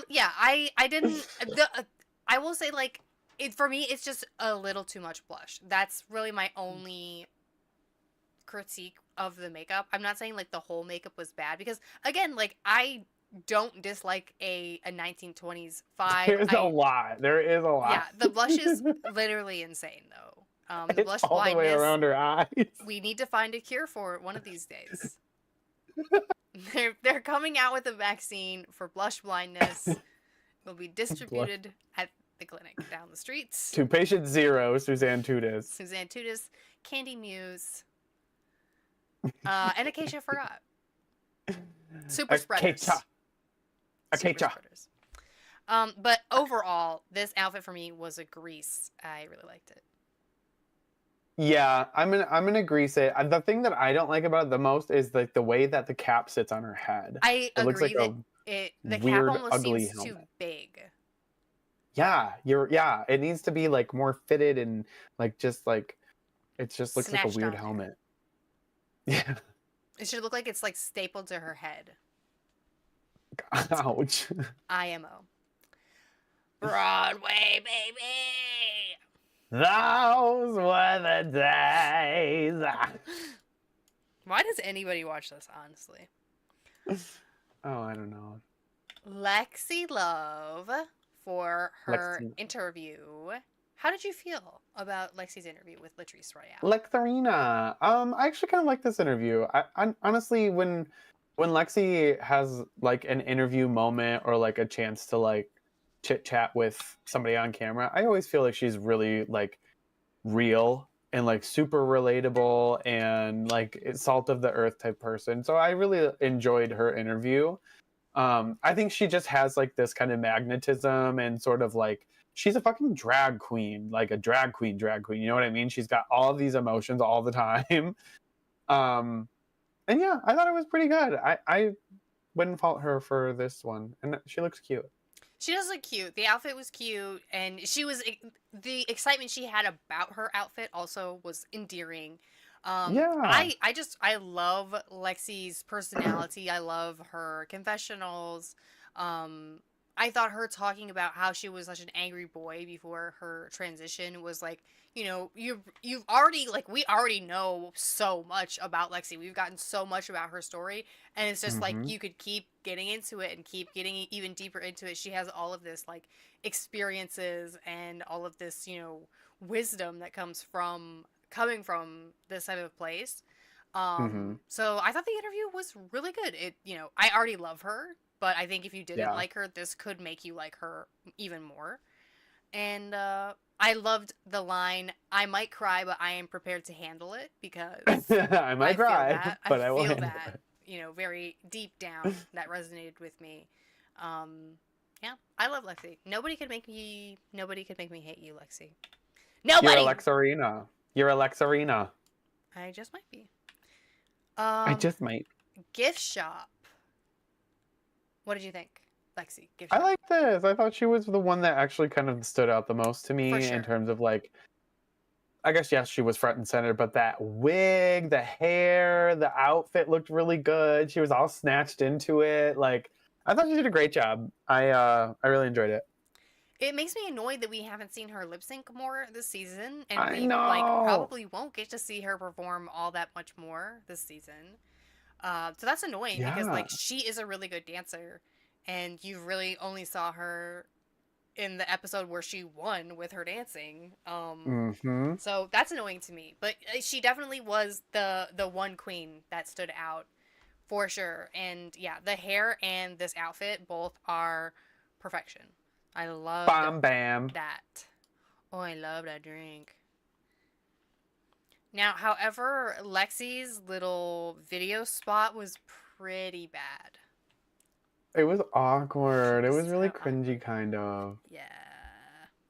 Yeah, I didn't. I will say like it for me. It's just a little too much blush. That's really my only critique of the makeup. I'm not saying like the whole makeup was bad because again, like I don't dislike a 1920s vibe. There's a lot. There is a Yeah, lot. the blush is literally insane though. The It's blush all the way blindness, around her eyes. we need to find a cure for it one of these days. They're coming out with a vaccine for blush blindness. It will be distributed at the clinic down the streets. To patient 0, Suzanne Tudis. Suzanne Tudis, Candy Muse, and Acacia Forgot. Super spreaders. Acacia. Spreaders. But overall, this outfit for me was a grease. I really liked it. Yeah, I'm gonna grease it. The thing that I don't like about it the most is like the way that the cap sits on her head. I It looks agree like that the weird, cap almost ugly seems too helmet. big. Yeah, it needs to be like more fitted and like just like it just looks like a Snatched weird on there. helmet. Yeah. It should look like it's like stapled to her head. Ouch. IMO. Broadway, baby! Those were the days. Why does anybody watch this, honestly? Oh, I don't know. Lexi Love for her Lexi. interview. How did you feel about Lexi's interview with Latrice Royale? Lecterina. I actually kind of like this interview. I honestly, when Lexi has like an interview moment or like a chance to like chit chat with somebody on camera, I always feel like she's really like real and like super relatable and like salt of the earth type person. So I really enjoyed her interview. I think she just has like this kind of magnetism and sort of like she's a fucking drag queen, like a drag queen. You know what I mean? She's got all of these emotions all the time. And yeah, I thought it was pretty good. I wouldn't fault her for this one, and she looks cute. She does look cute. The outfit was cute, and the excitement she had about her outfit also was endearing. Yeah. I love Lexi's personality. I love her confessionals. I thought her talking about how she was such an angry boy before her transition was like, you know, you've already like we already know so much about Lexi. We've gotten so much about her story, and it's just like you could keep getting into it and keep getting even deeper into it. She has all of this like experiences and all of this, you know, wisdom that coming from this type of place. So I thought the interview was really good. It, you know, I already love her, but I think if you didn't like her, this could make you like her even more. And I loved the line, "I might cry, but I am prepared to handle it," because I might cry, that. but I will feel handle that, it. you know, very deep down that resonated with me. Yeah, I love Lexi. Nobody could make me hate you, Lexi. Nobody. You're Alexarina. You're Alexarina. I just might be. I just might. Gift shop. What did you think, Lexi? Gift shop. I like this. I thought she was the one that actually kind of stood out the most to me in terms of like, I guess, yes, she was front and center, but that wig, the hair, the outfit looked really good. She was all snatched into it. Like, I thought she did a great job. I really enjoyed it. It makes me annoyed that we haven't seen her lip sync more this season, and I we know. like probably won't get to see her perform all that much more this season. So that's annoying because like she is a really good dancer, and you really only saw her in the episode where she won with her dancing. So that's annoying to me. But she definitely was the one queen that stood out for sure. And yeah, the hair and this outfit both are perfection. I love that. Oh, I love that drink. Now, however, Lexi's little video spot was pretty bad. It was awkward. It was really cringy, kind of. Yeah.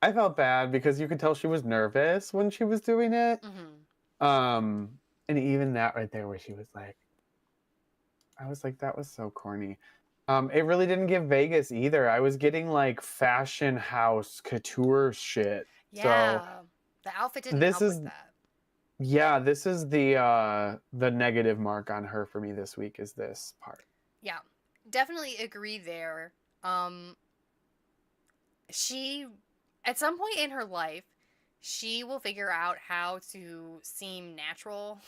I felt bad because you could tell she was nervous when she was doing it. And even that right there where she was like, I was like, that was so corny. It really didn't give Vegas either. I was getting like fashion house couture shit. Yeah. So the outfit didn't help with that. Yeah, this is the negative mark on her for me this week is this part. Yeah. Definitely agree there. She at some point in her life, she will figure out how to seem natural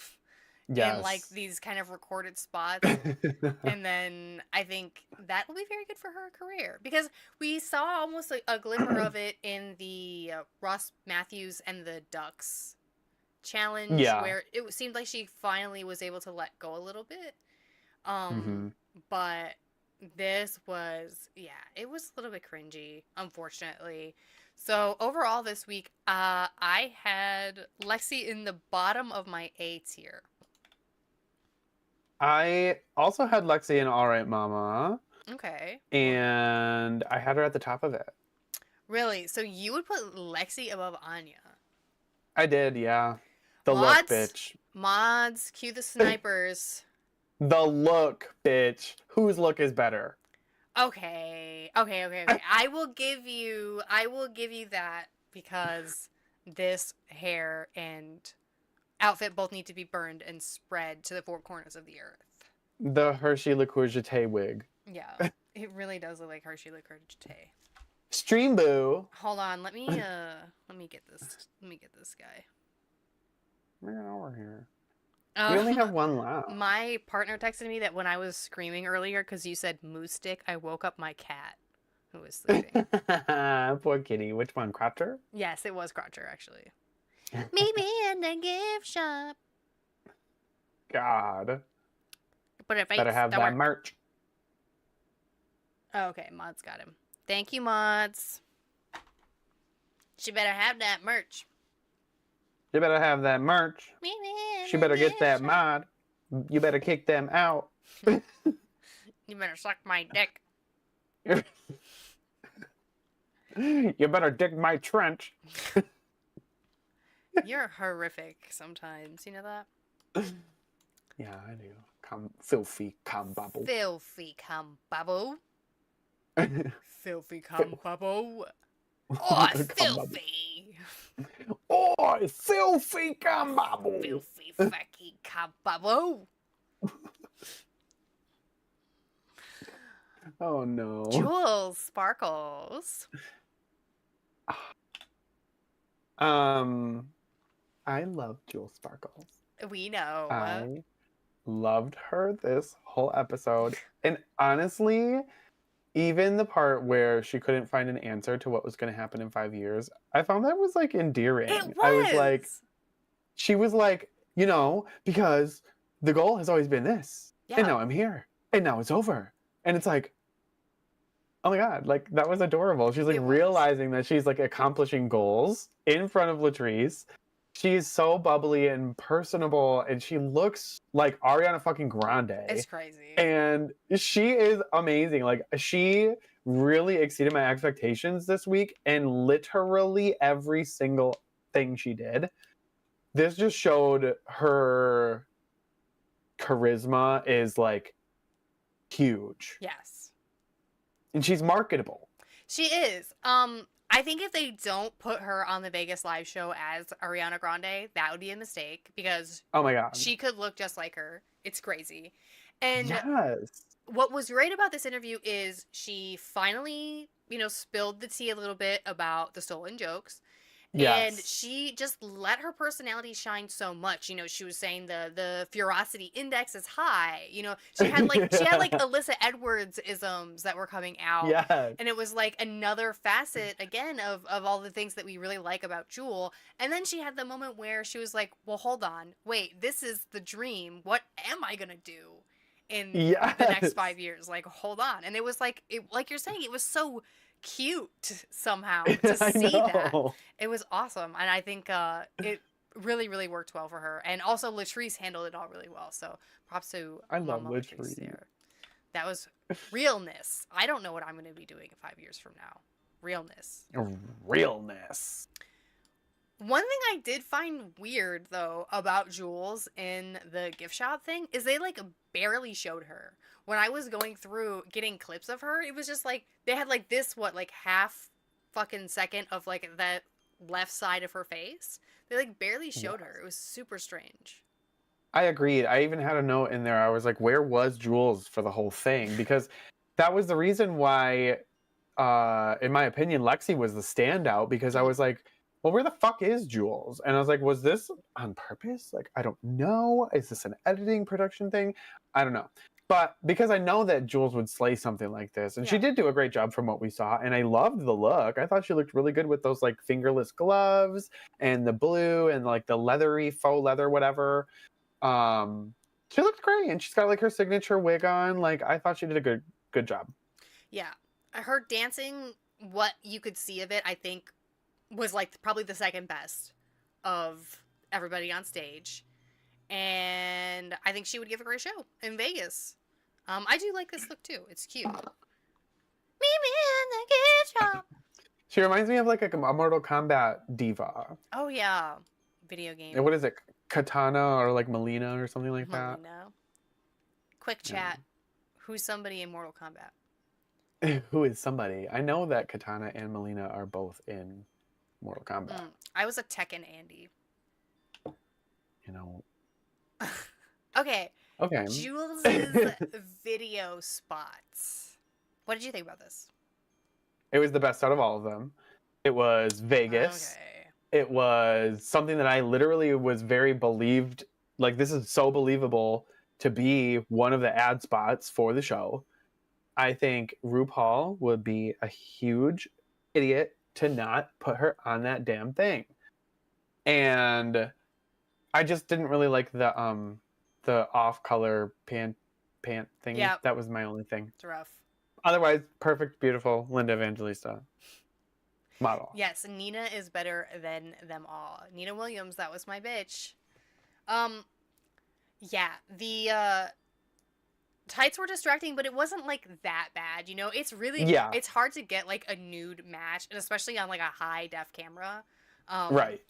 in like Yes. these kind of recorded spots. And then I think that will be very good for her career because we saw almost a glimmer of it in the Ross Matthews and the Ducks challenge Yeah. where it seemed like she finally was able to let go a little bit. Um, hmm but this was, yeah, it was a little bit cringy, unfortunately. So overall this week, I had Lexi in the bottom of my A tier. I also had Lexi in All Right Mama, Okay. Well, and I had her at the top of it. really? So you would put Lexi above Anya? I did, yeah. The look, Mods, bitch. mods, cue the snipers. The look, bitch. Whose look is better? Okay. I will give you that because this hair and outfit both need to be burned and spread to the four corners of the earth. The Hershey Le Courgette wig. Yeah, it really does look like Hershey Le Courgette. Stream Boo. Hold on, let me get this guy. Bring it over here. We only have one left. My partner texted me that when I was screaming earlier because you said moose stick, I woke up my cat who was sleeping. Poor kitty. Which one? Crotcher? Yes, it was Crotcher, actually. Meet me in the gift shop. God. But if Better have that merch. Oh, okay, Mods got him. Thank you, Mods. She better have that merch. You better have that merch. She better get that mod. You better kick them out. You better suck my dick. You better dig my trench. You're horrific sometimes. You know that? Yeah, I do. Filthy cum bubble. Filthy cum bubble. Filthy cum bubble. Oh, filthy. Oh, filthy cum bubble. Filthy fucking cum bubble. Oh no. Jewels, sparkles. I love Jewel Sparkles. We know. I loved her this whole episode. And honestly, even the part where she couldn't find an answer to what was going to happen in 5 years, I found that was like endearing. It was. I was like, she was like, you know, because the goal has always been this. Yeah. And now I'm here. And now it's over. And it's like, oh my God, like that was adorable. She's like realizing that she's like accomplishing goals in front of Latrice. She's so bubbly and personable, and she looks like Ariana fucking Grande. It's crazy. And she is amazing. Like, she really exceeded my expectations this week, and literally every single thing she did. This just showed her charisma is like huge. Yes. And she's marketable. She is. I think if they don't put her on the Vegas live show as Ariana Grande, that would be a mistake because oh my God, she could look just like her. It's crazy. And yes. What was great about this interview is she finally, spilled the tea a little bit about the stolen jokes. Yes. And she just let her personality shine so much. She was saying the ferocity index is high. She had like Alyssa Edwards isms that were coming out. Yes. And it was like another facet again of all the things that we really like about Jewel. And then she had the moment where she was like, well, hold on. Wait, this is the dream. What am I gonna do in the next 5 years? Like, hold on. And it was like you're saying, it was so cute somehow to see that. It was awesome, and I think it really, really worked well for her. And also, Latrice handled it all really well. So props to love Mama Latrice there. That was realness. I don't know what I'm going to be doing 5 years from now. Realness. Realness. One thing I did find weird though about Jules in the gift shop thing is they like barely showed her. When I was going through getting clips of her, it was just like they had like this half fucking second of like that left side of her face. They like barely showed her. It was super strange. I agreed. I even had a note in there. I was like, where was Jules for the whole thing? Because that was the reason why, in my opinion, Lexi was the standout, because I was like, well, where the fuck is Jules? And I was like, was this on purpose? Like, I don't know. Is this an editing production thing? I don't know. But because I know that Jules would slay something like this, and she Yeah. did do a great job from what we saw, and I loved the look. I thought she looked really good with those like fingerless gloves and the blue and like the leathery faux leather, whatever. She looked great, and she's got like her signature wig on. Like, I thought she did a good job. Yeah. Her dancing, what you could see of it, I think was like probably the second best of everybody on stage. And I think she would give a great show in Vegas. I do like this look too. It's cute. Meet me in the gift shop. She reminds me of like a Mortal Kombat diva. Oh yeah, video game. And what is it? Katana or like Melina or something like that? Melina. Quick chat. Who's somebody in Mortal Kombat? Who is somebody? I know that Katana and Melina are both in Mortal Kombat. I was a Tekken Andy. You know. Okay. Okay. Jules' video spots. What did you think about this? It was the best out of all of them. It was Vegas. Okay. It was something that I literally was very believed. Like, this is so believable to be one of the ad spots for the show. I think RuPaul would be a huge idiot to not put her on that damn thing. And I just didn't really like the off-color pant thing. Yeah. That was my only thing. It's rough. Otherwise, perfect, beautiful Linda Evangelista model. Yes, Nina is better than them all. Nina Williams, that was my bitch. Yeah, the tights were distracting, but it wasn't like that bad. You know, it's really it's hard to get like a nude match, and especially on like a high def camera. Right.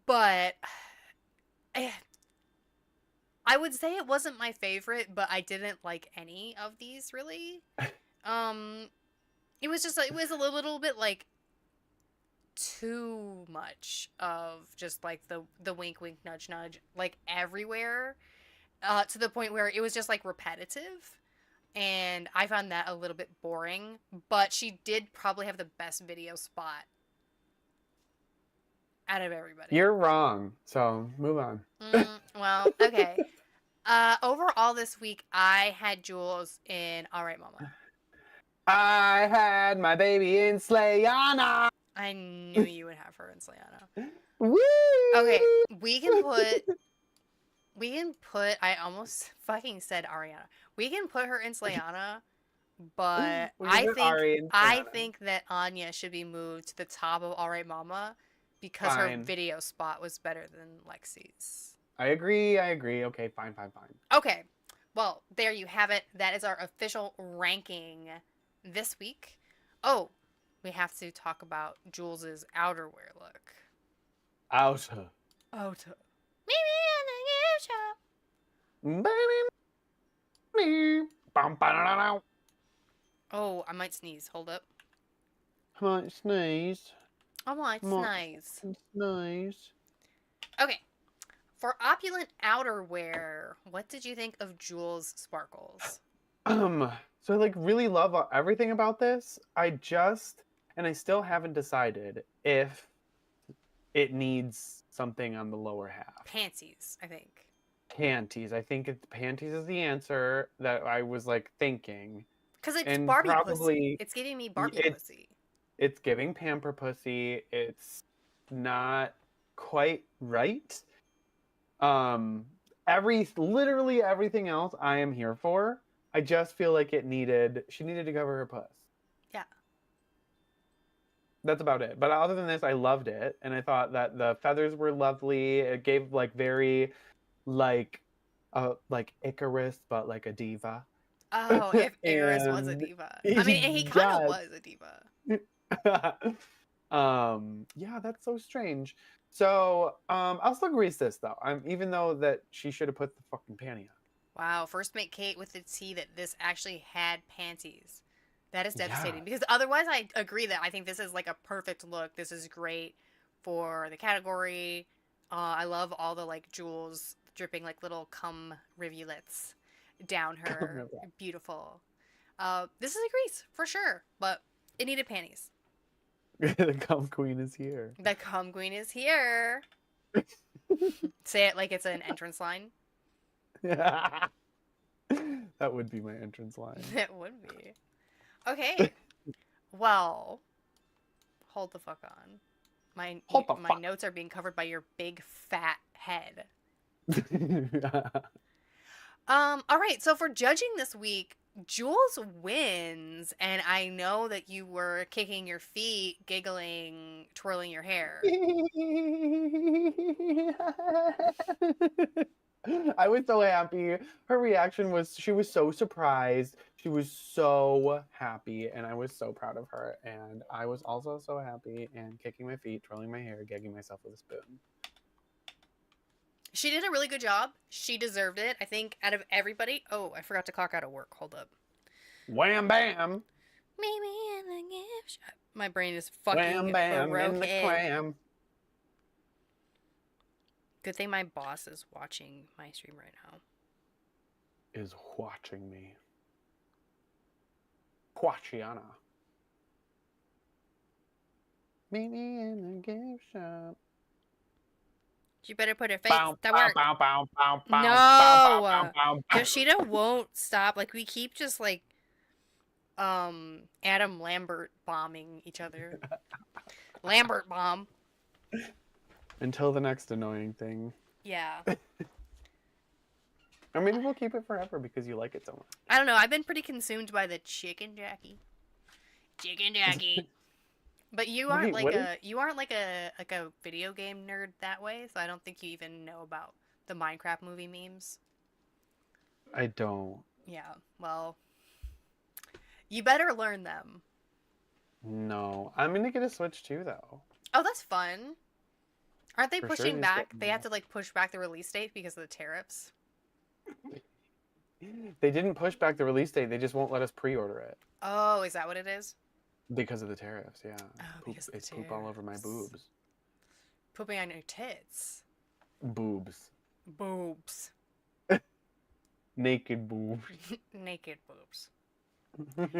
But I would say it wasn't my favorite, but I didn't like any of these really. It was just it was a little bit like too much of just like the wink wink nudge nudge like everywhere, to the point where it was just like repetitive, and I found that a little bit boring. But she did probably have the best video spot out of everybody. You're wrong, so move on. Well, okay. Overall this week, I had Jules in All Right Mama. I had my baby in Slayana. I knew you would have her in Slayana. Woo! Okay, we can put, I almost fucking said Ariana. We can put her in Slayana, but I think that Anya should be moved to the top of All Right Mama because her video spot was better than Lexi's. I agree. Okay, fine. Okay, well, there you have it. That is our official ranking this week. Oh, we have to talk about Jules's outerwear look. Outer. Maybe in the gift shop. Baby. Oh, I might sneeze. Hold up. I might sneeze. I might Sneeze. Okay. For opulent outerwear, what did you think of Jules' sparkles? So I like really love everything about this. I still haven't decided if it needs something on the lower half. Panties, I think. Panties. I think panties is the answer that I was like thinking. Because it's Barbie pussy. It's giving me Barbie pussy. It's giving pamper pussy. It's not quite right. Literally everything else I am here for. I just feel like she needed to cover her puss. Yeah. That's about it. But other than this, I loved it. And I thought that the feathers were lovely. It gave like very like Icarus, but like a diva. Oh, if Icarus was a diva. I mean, he kind of was a diva. Yeah, that's so strange. So, I'll still grease this though. Even though that she should have put the fucking panty on. Wow, first make Kate with the tea that this actually had panties. That is devastating. Because otherwise, I agree that I think this is like a perfect look. This is great for the category. I love all the like Jules dripping like little cum rivulets down her. Beautiful. This is a grease for sure, but it needed panties. The cum queen is here. The cum queen is here. Say it like it's an entrance line. That would be my entrance line. It would be. Okay. Well, hold the fuck on. My Hold the my fuck. notes are being covered by your big fat head. All right, so for judging this week, Jules wins, and I know that you were kicking your feet, giggling, twirling your hair. I was so happy. Her reaction was she was so surprised. She was so happy, and I was so proud of her. And I was also so happy and kicking my feet, twirling my hair, gagging myself with a spoon. She did a really good job. She deserved it. I think out of everybody. Oh, I forgot to clock out of work. Hold up. Wham bam. Maybe in the gift shop. My brain is fucking Wham bam in the broken. clam. Good thing my boss is watching my stream right now. Is watching me. Quachiana. Meet me in the gift shop. She better put her face Bow, to bow, work. bow, bow, bow, bow, No! bow, bow, bow, bow. Yoshida won't stop. Like, we keep just, like, Adam Lambert bombing each other. Lambert bomb. Until the next annoying thing. Yeah. Or maybe we'll keep it forever because you like it so much. I don't know. I've been pretty consumed by the Chicken Jackie. Chicken Jackie. But you aren't Wait, like what you aren't like a video game nerd that way, so I don't think you even know about the Minecraft movie memes. I don't. Yeah. Well, you better learn them. No. I'm gonna get a Switch too, though. Oh, that's fun. Aren't they For sure, pushing just back? get They have more. to like push back the release date because of the tariffs. They didn't push back the release date. They just won't let us pre-order it Oh, is that what it is? because of the tariffs. Yeah. Oh, because of the It's poop all over my tariffs. boobs. Pooping on your tits. Boobs. Boobs. Naked boobs. Naked boobs.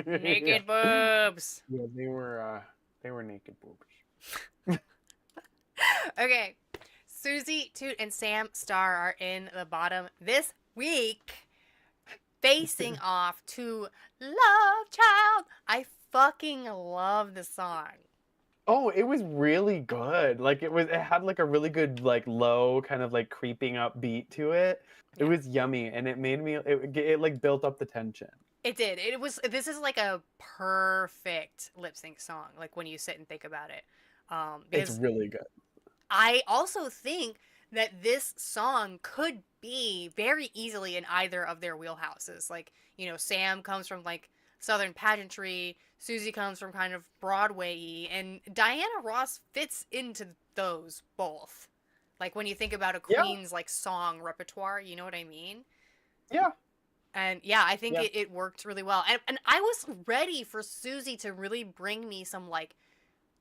Naked boobs. Yeah, they were naked boobs. Okay. Susie, Toot, and Sam Star are in the bottom this week, facing off to Love Child. I fucking love the song. Oh, it was really good. Like it had like a really good like low kind of like creeping up beat to it. It Yeah. was yummy and it made me it like built up the tension. It did. This is like a perfect lip sync song, like when you sit and think about it. It's Because really good. I also think that this song could be very easily in either of their wheelhouses. Like, you know, Sam comes from like Southern pageantry, Susie comes from kind of Broadway-y, and Diana Ross fits into those both. Like when you think about a Yeah. queen's like song repertoire, you know what I mean? Yeah. And yeah, I think Yeah. it worked really well. And I was ready for Susie to really bring me some like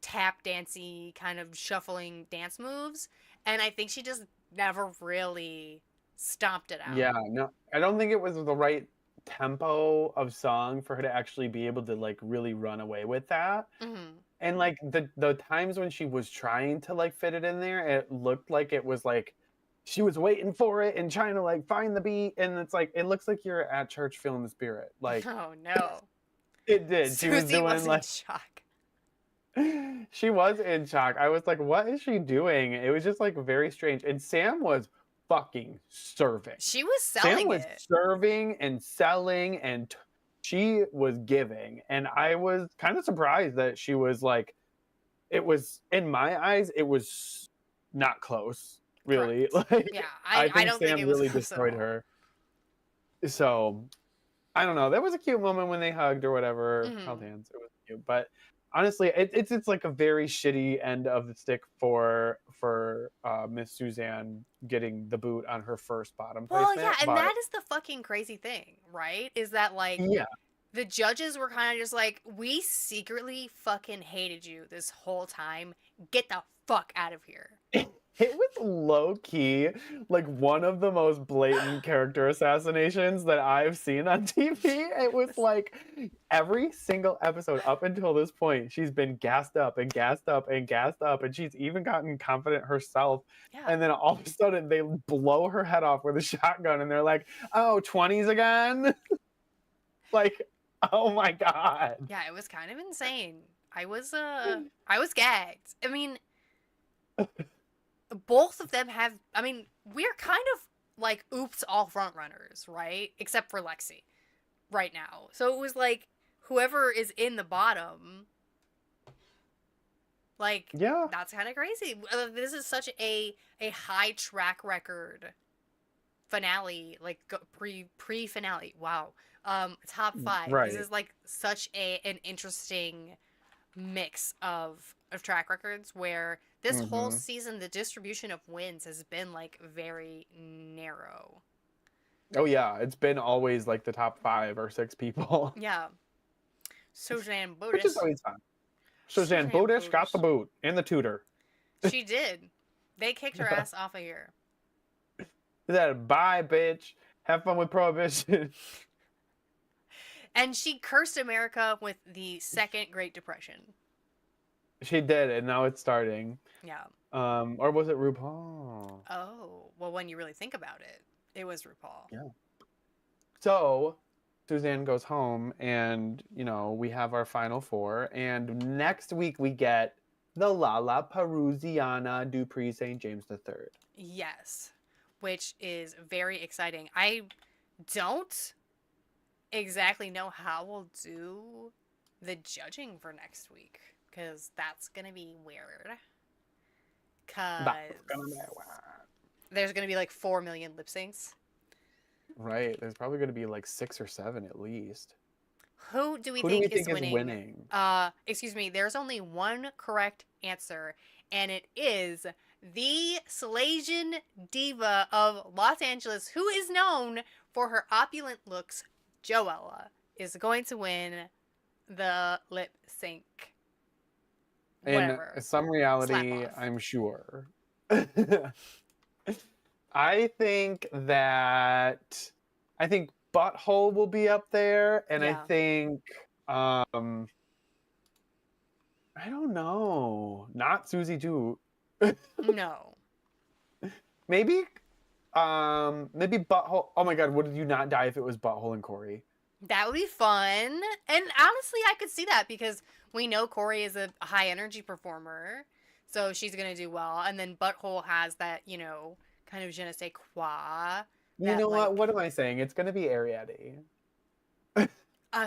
tap dancey kind of shuffling dance moves. And I think she just never really stomped it out. Yeah, no. I don't think it was the right tempo of song for her to actually be able to like really run away with that. Hmm. And like the times when she was trying to like fit it in there, it looked like it was like she was waiting for it and trying to like find the beat, and it's like it looks like you're at church feeling the spirit. Like Oh no. it did. She was Susie doing was in like shock. she was in shock. I was like, what is she doing? It was just like very strange. And Sam was fucking serving. She was Sam selling was it. serving and selling and she was giving. And I was kind of surprised that she was like, it was, in my eyes, it was not close, really. Like, Yeah, I I think don't Sam think it was really close at destroyed all. her. So, I don't know. That was a cute moment when they hugged or whatever, Mhm. held hands. It was cute. But honestly, it's like a very shitty end of the stick for Miss Suzanne getting the boot on her first bottom Well, placement. yeah, and but that is the fucking crazy thing, right? Is that like yeah, the judges were kind of just like, we secretly fucking hated you this whole time. Get the fuck out of here. It was low key, like one of the most blatant character assassinations that I've seen on TV. It was like every single episode up until this point, she's been gassed up and gassed up and gassed up, and she's even gotten confident herself. Yeah. And then all of a sudden, they blow her head off with a shotgun, and they're like, "Oh, 20s again!" Like, oh my god. Yeah, it was kind of insane. I was gagged. I mean, both of them have, I mean, we're kind of like oops all front runners, right? Except for Lexi right now. So it was like whoever is in the bottom, like, Yeah. that's kind of crazy. This is such a high track record finale, like pre finale. Wow. Top 5. Right. This is like such an interesting mix of track records where this whole Mhm. season the distribution of wins has been like very narrow. Oh yeah, it's been always like the top 5 or 6 people, Yeah. Suzanne which is Botis. always fun. Suzanne Bodish got the boot in the tutor. She did. They kicked her ass off of here. Is that bye, bitch? Have fun with prohibition. And she cursed America with the second Great Depression. She did, and now it's starting. Yeah. Or was it RuPaul? Oh, well, when you really think about it, it was RuPaul. Yeah. So Suzanne goes home, and we have our final 4, and next week we get the Lala Perusiana Dupree St. James III. Yes, which is very exciting. I don't exactly know how we'll do the judging for next week, because that's gonna be weird. Cause there's gonna be like 4 million lip syncs. Right. There's probably going to be like 6 or 7 at least. Who do we Who think do we is think winning? is winning? Excuse me. There's only one correct answer, and it is the Salesian diva of Los Angeles, who is known for her opulent looks. Joella is going to win the lip sync. Whatever. In some reality, Slap off. I'm sure. I think Butthole will be up there, and Yeah. I think I don't know, not Susie too. No. Maybe Butthole. Oh my god, would you not die if it was Butthole and Corey? That would be fun. And honestly, I could see that because we know Corey is a high energy performer. So she's going to do well. And then Butthole has that, kind of je ne sais quoi. You know what? What am I saying? It's going to be Ariadne.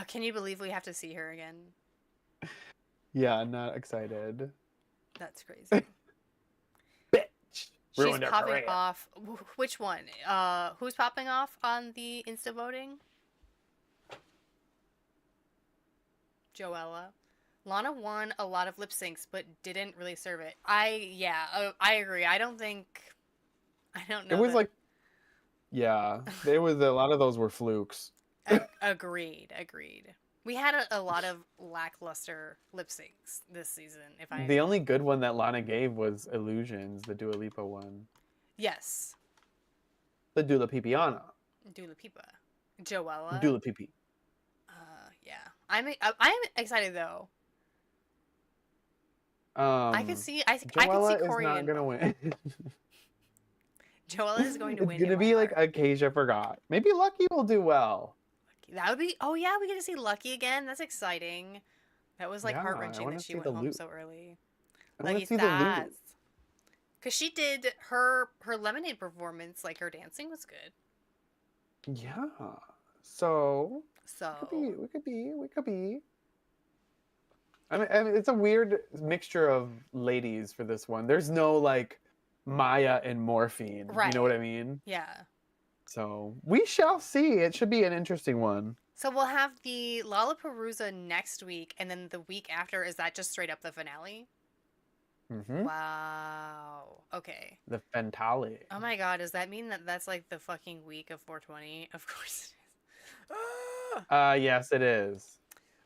Can you believe we have to see her again? Yeah, I'm not excited. That's crazy. Bitch. She's popping off. Which one? Who's popping off on the Insta voting? Joella. Lana won a lot of lip syncs, but didn't really serve it. I agree. I don't know. It was like, yeah, it was a lot of those were flukes. Agreed. We had a lot of lackluster lip syncs this season. The only good one that Lana gave was Illusions, the Dua Lipa one. Yes. The Dua Pipiana. Dua Pipa. Joella. Dua Pipi. Yeah. I'm excited though. I could see. I could see Corey is not gonna win. Joella is going to win. It's gonna be like Acacia forgot. Maybe Lucky will do well. That would be. Oh yeah, we get to see Lucky again. That's exciting. That was like heart wrenching that she went home so early. Lucky Stars. Because she did her Lemonade performance. Like her dancing was good. Yeah. So we could be. I mean, it's a weird mixture of ladies for this one. There's no like Maya and Morphine. Right. You know what I mean? Yeah. So we shall see. It should be an interesting one. So we'll have the Lollapalooza next week, and then the week after, is that just straight up the finale? Mm-hmm. Wow. Okay. The Fentale. Oh my god, does that mean that that's like the fucking week of 420? Of course it is. Yes, it is.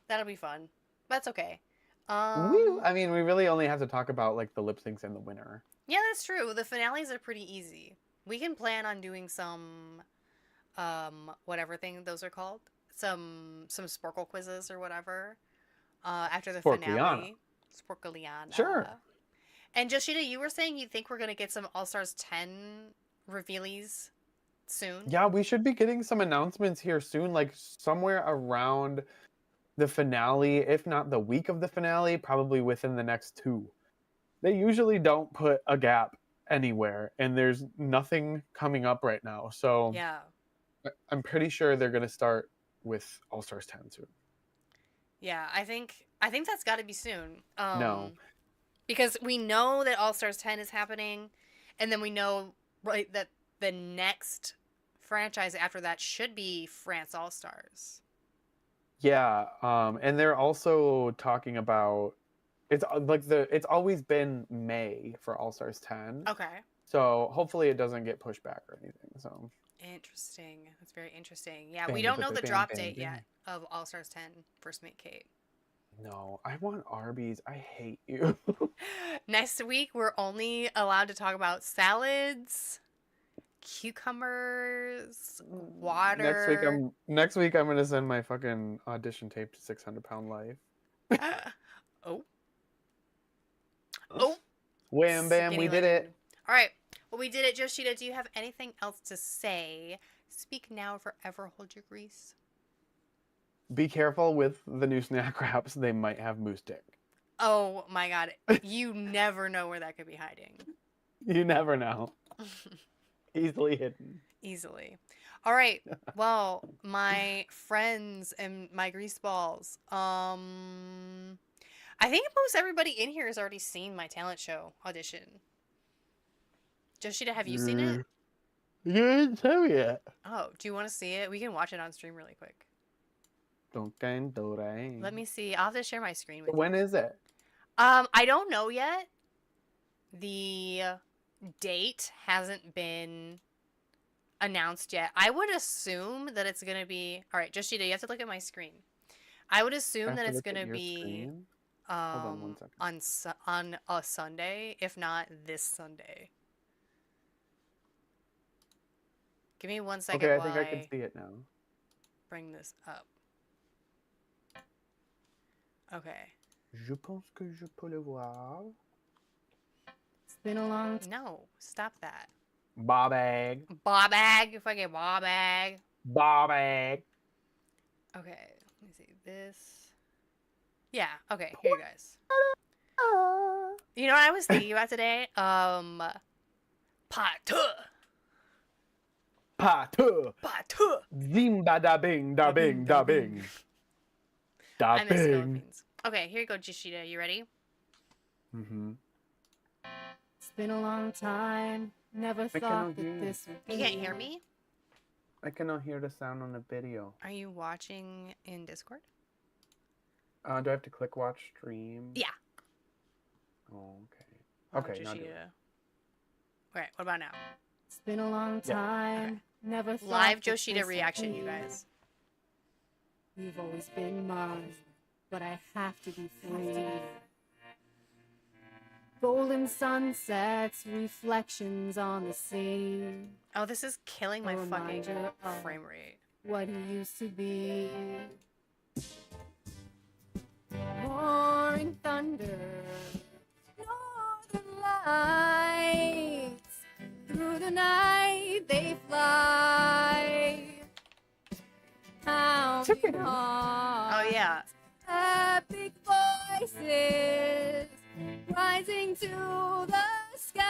That'll be fun. That's okay. We really only have to talk about like the lip syncs and the winner. Yeah, that's true. The finales are pretty easy. We can plan on doing some whatever thing those are called. Some Sporkle quizzes or whatever. After the Sporkliana. finale. Sporkliana. Sure. And Joshita, you were saying you think we're gonna get some All Stars 10 revealies soon? Yeah, we should be getting some announcements here soon, like somewhere around the finale, if not the week of the finale, probably within the next 2. They usually don't put a gap anywhere, and there's nothing coming up right now. So Yeah. I'm pretty sure they're going to start with All Stars 10 soon. Yeah, I think that's got to be soon. No. Because we know that All Stars 10 is happening, and then we know right that the next franchise after that should be France All Stars. Yeah, and they're also talking about it's it's always been May for All Stars 10. Okay. So hopefully it doesn't get pushed back or anything. So Interesting. That's very interesting. Yeah, bam, we bam, don't know the bam, drop bam, date bam. yet of All Stars 10 First Mate Kate. No, I want Arby's. I hate you. Next week, we're only allowed to talk about salads, cucumbers, water. Next week I'm gonna send my fucking audition tape to 600 Pound Life. Oh. Oh. Wham bam, we did it. All right. Well, we did it. Joshita, do you have anything else to say? Speak now or forever hold your grease. Be careful with the new snack wraps. They might have moose dick. Oh my god. You never know where that could be hiding. You never know. Easily hidden. Easily. All right. Well, my friends and my grease balls. I think most everybody in here has already seen my talent show audition. Joshita, have you seen it? You didn't tell me yet. Oh, do you want to see it? We can watch it on stream really quick. Let me see. I'll have to share my screen with you. When is it? I don't know yet. The date hasn't been announced yet. I would assume that it's gonna be. All right, Joshita, you have to look at my screen. I would assume that it's gonna be Hold on 1 second. on a Sunday, if not this Sunday. Give me 1 second. Okay, I while think I can see it now. bring this up. Okay. Je pense que je peux le voir. It's been a long time. No, stop that. Bob egg. Bob bag. Fucking bob bag. Bob egg. Okay, let me see this. Yeah, okay, here you guys. You know what I was thinking about today? Patu. Patu. Patu. Zimba da bing da bing da bing. Da I miss bing. Philippines. Okay, here you go, Joshita. You ready? Mm-hmm. It's been a long time. Never cannot thought that hear you. this would be. You can't hear me? I cannot hear the sound on the video. Are you watching in Discord? Do I have to click watch stream? Yeah. Oh, Oh, okay. Okay, now do it. Joshita. Alright, what about now? It's been a long Yeah. time. Never thought Live that Joshita this would reaction, you be. guys. You've always been mine, but I have to be free. Golden sunsets, reflections on the sea. Oh, this is killing my A fucking reminder of frame rate. what he used to be. Roaring thunder, northern lights. Through the night they fly. Pounding Oh, hearts, yeah. epic voices rising to the sky.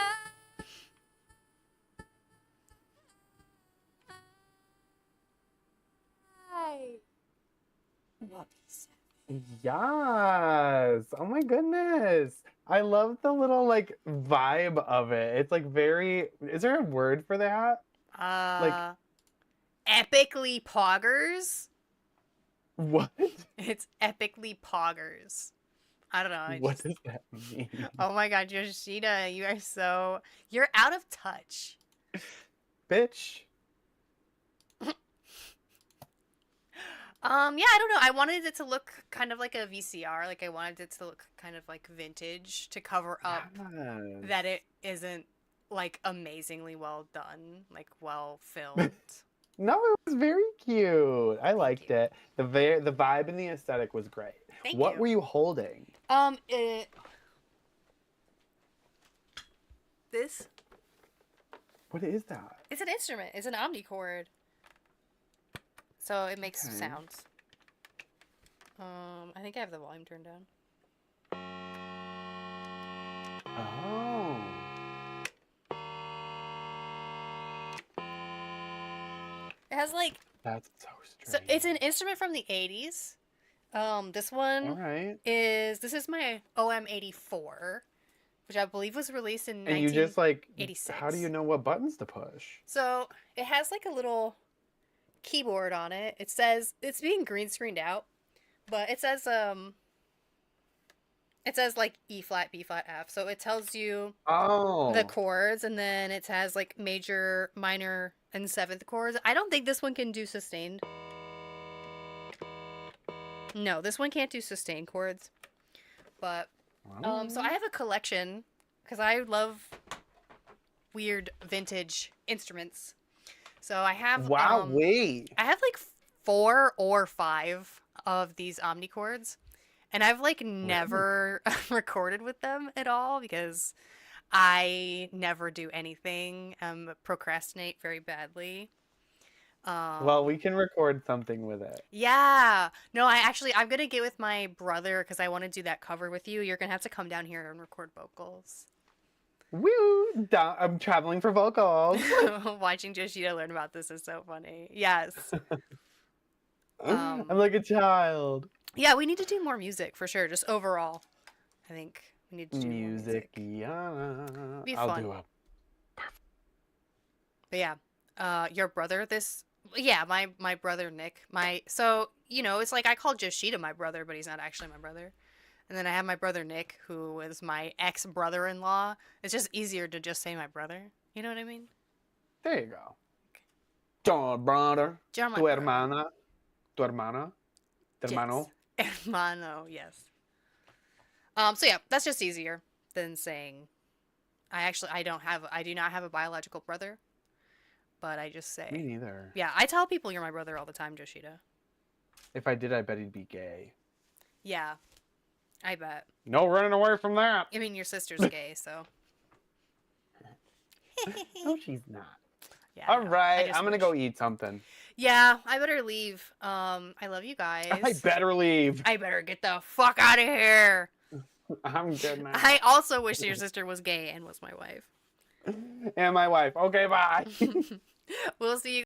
What is Yes. Oh my goodness. I love the little like vibe of it. It's like very. Is there a word for that? Epically poggers? What? It's epically poggers. I don't know. What does that mean? Oh my god, Yoshida, you are so... You're out of touch. Bitch. Yeah, I don't know. I wanted it to look kind of like a VCR. Like, I wanted it to look kind of like vintage to cover up that it isn't like amazingly well done, like well filmed. No, it was very cute. I liked you. it. The vibe and the aesthetic was great. Thank What you. were you holding? This. What is that? It's an instrument. It's an omnichord. So it makes Okay. sounds. I think I have the volume turned down. Oh. It has like That's so so strange. it's an instrument from the 80s. This one All right. this is my OM84, which I believe was released in And you just like 1986. how do you know what buttons to push? So it has like a little keyboard on it. It says it's being green screened out, but it says like E flat, B flat, F. So it tells you Oh. the chords, and then it has like major, minor, and seventh chords. I don't think this one can do sustained. No, this one can't do sustained chords. But so I have a collection because I love weird vintage instruments. So I have Wow, wait. I have like 4 or 5 of these omnichords, and I've like never recorded with them at all because I never do anything. Procrastinate very badly. Well, we can record something with it. Yeah. No, I'm gonna get with my brother because I want to do that cover with you. You're gonna have to come down here and record vocals. Woo! I'm traveling for vocals. Watching Yoshida learn about this is so funny. Yes. I'm like a child. Yeah, we need to do more music for sure. Just overall, I think we need to do more music. Yeah. Be I'll fun. do it. But yeah, your brother. My brother Nick. So it's like I call Yoshida my brother, but he's not actually my brother. And then I have my brother Nick, who is my ex-brother-in-law. It's just easier to just say my brother. You know what I mean? There you go. John brother. John, my Tu brother. hermana. Tu hermana. Tu hermano. Yes. Hermano, yes. So yeah, that's just easier than saying. I do not have a biological brother, but I just say. Me neither. Yeah, I tell people you're my brother all the time, Yoshida. If I did, I bet he'd be gay. Yeah, I bet. No running away from that. I mean, your sister's gay, so. No, she's not. Yeah. All no, right, I'm gonna go eat something. Yeah, I better leave. I love you guys. I better leave. I better get the fuck out of here. I'm good now. I also wish your sister was gay and was my wife. And my wife. Okay, bye. We'll see you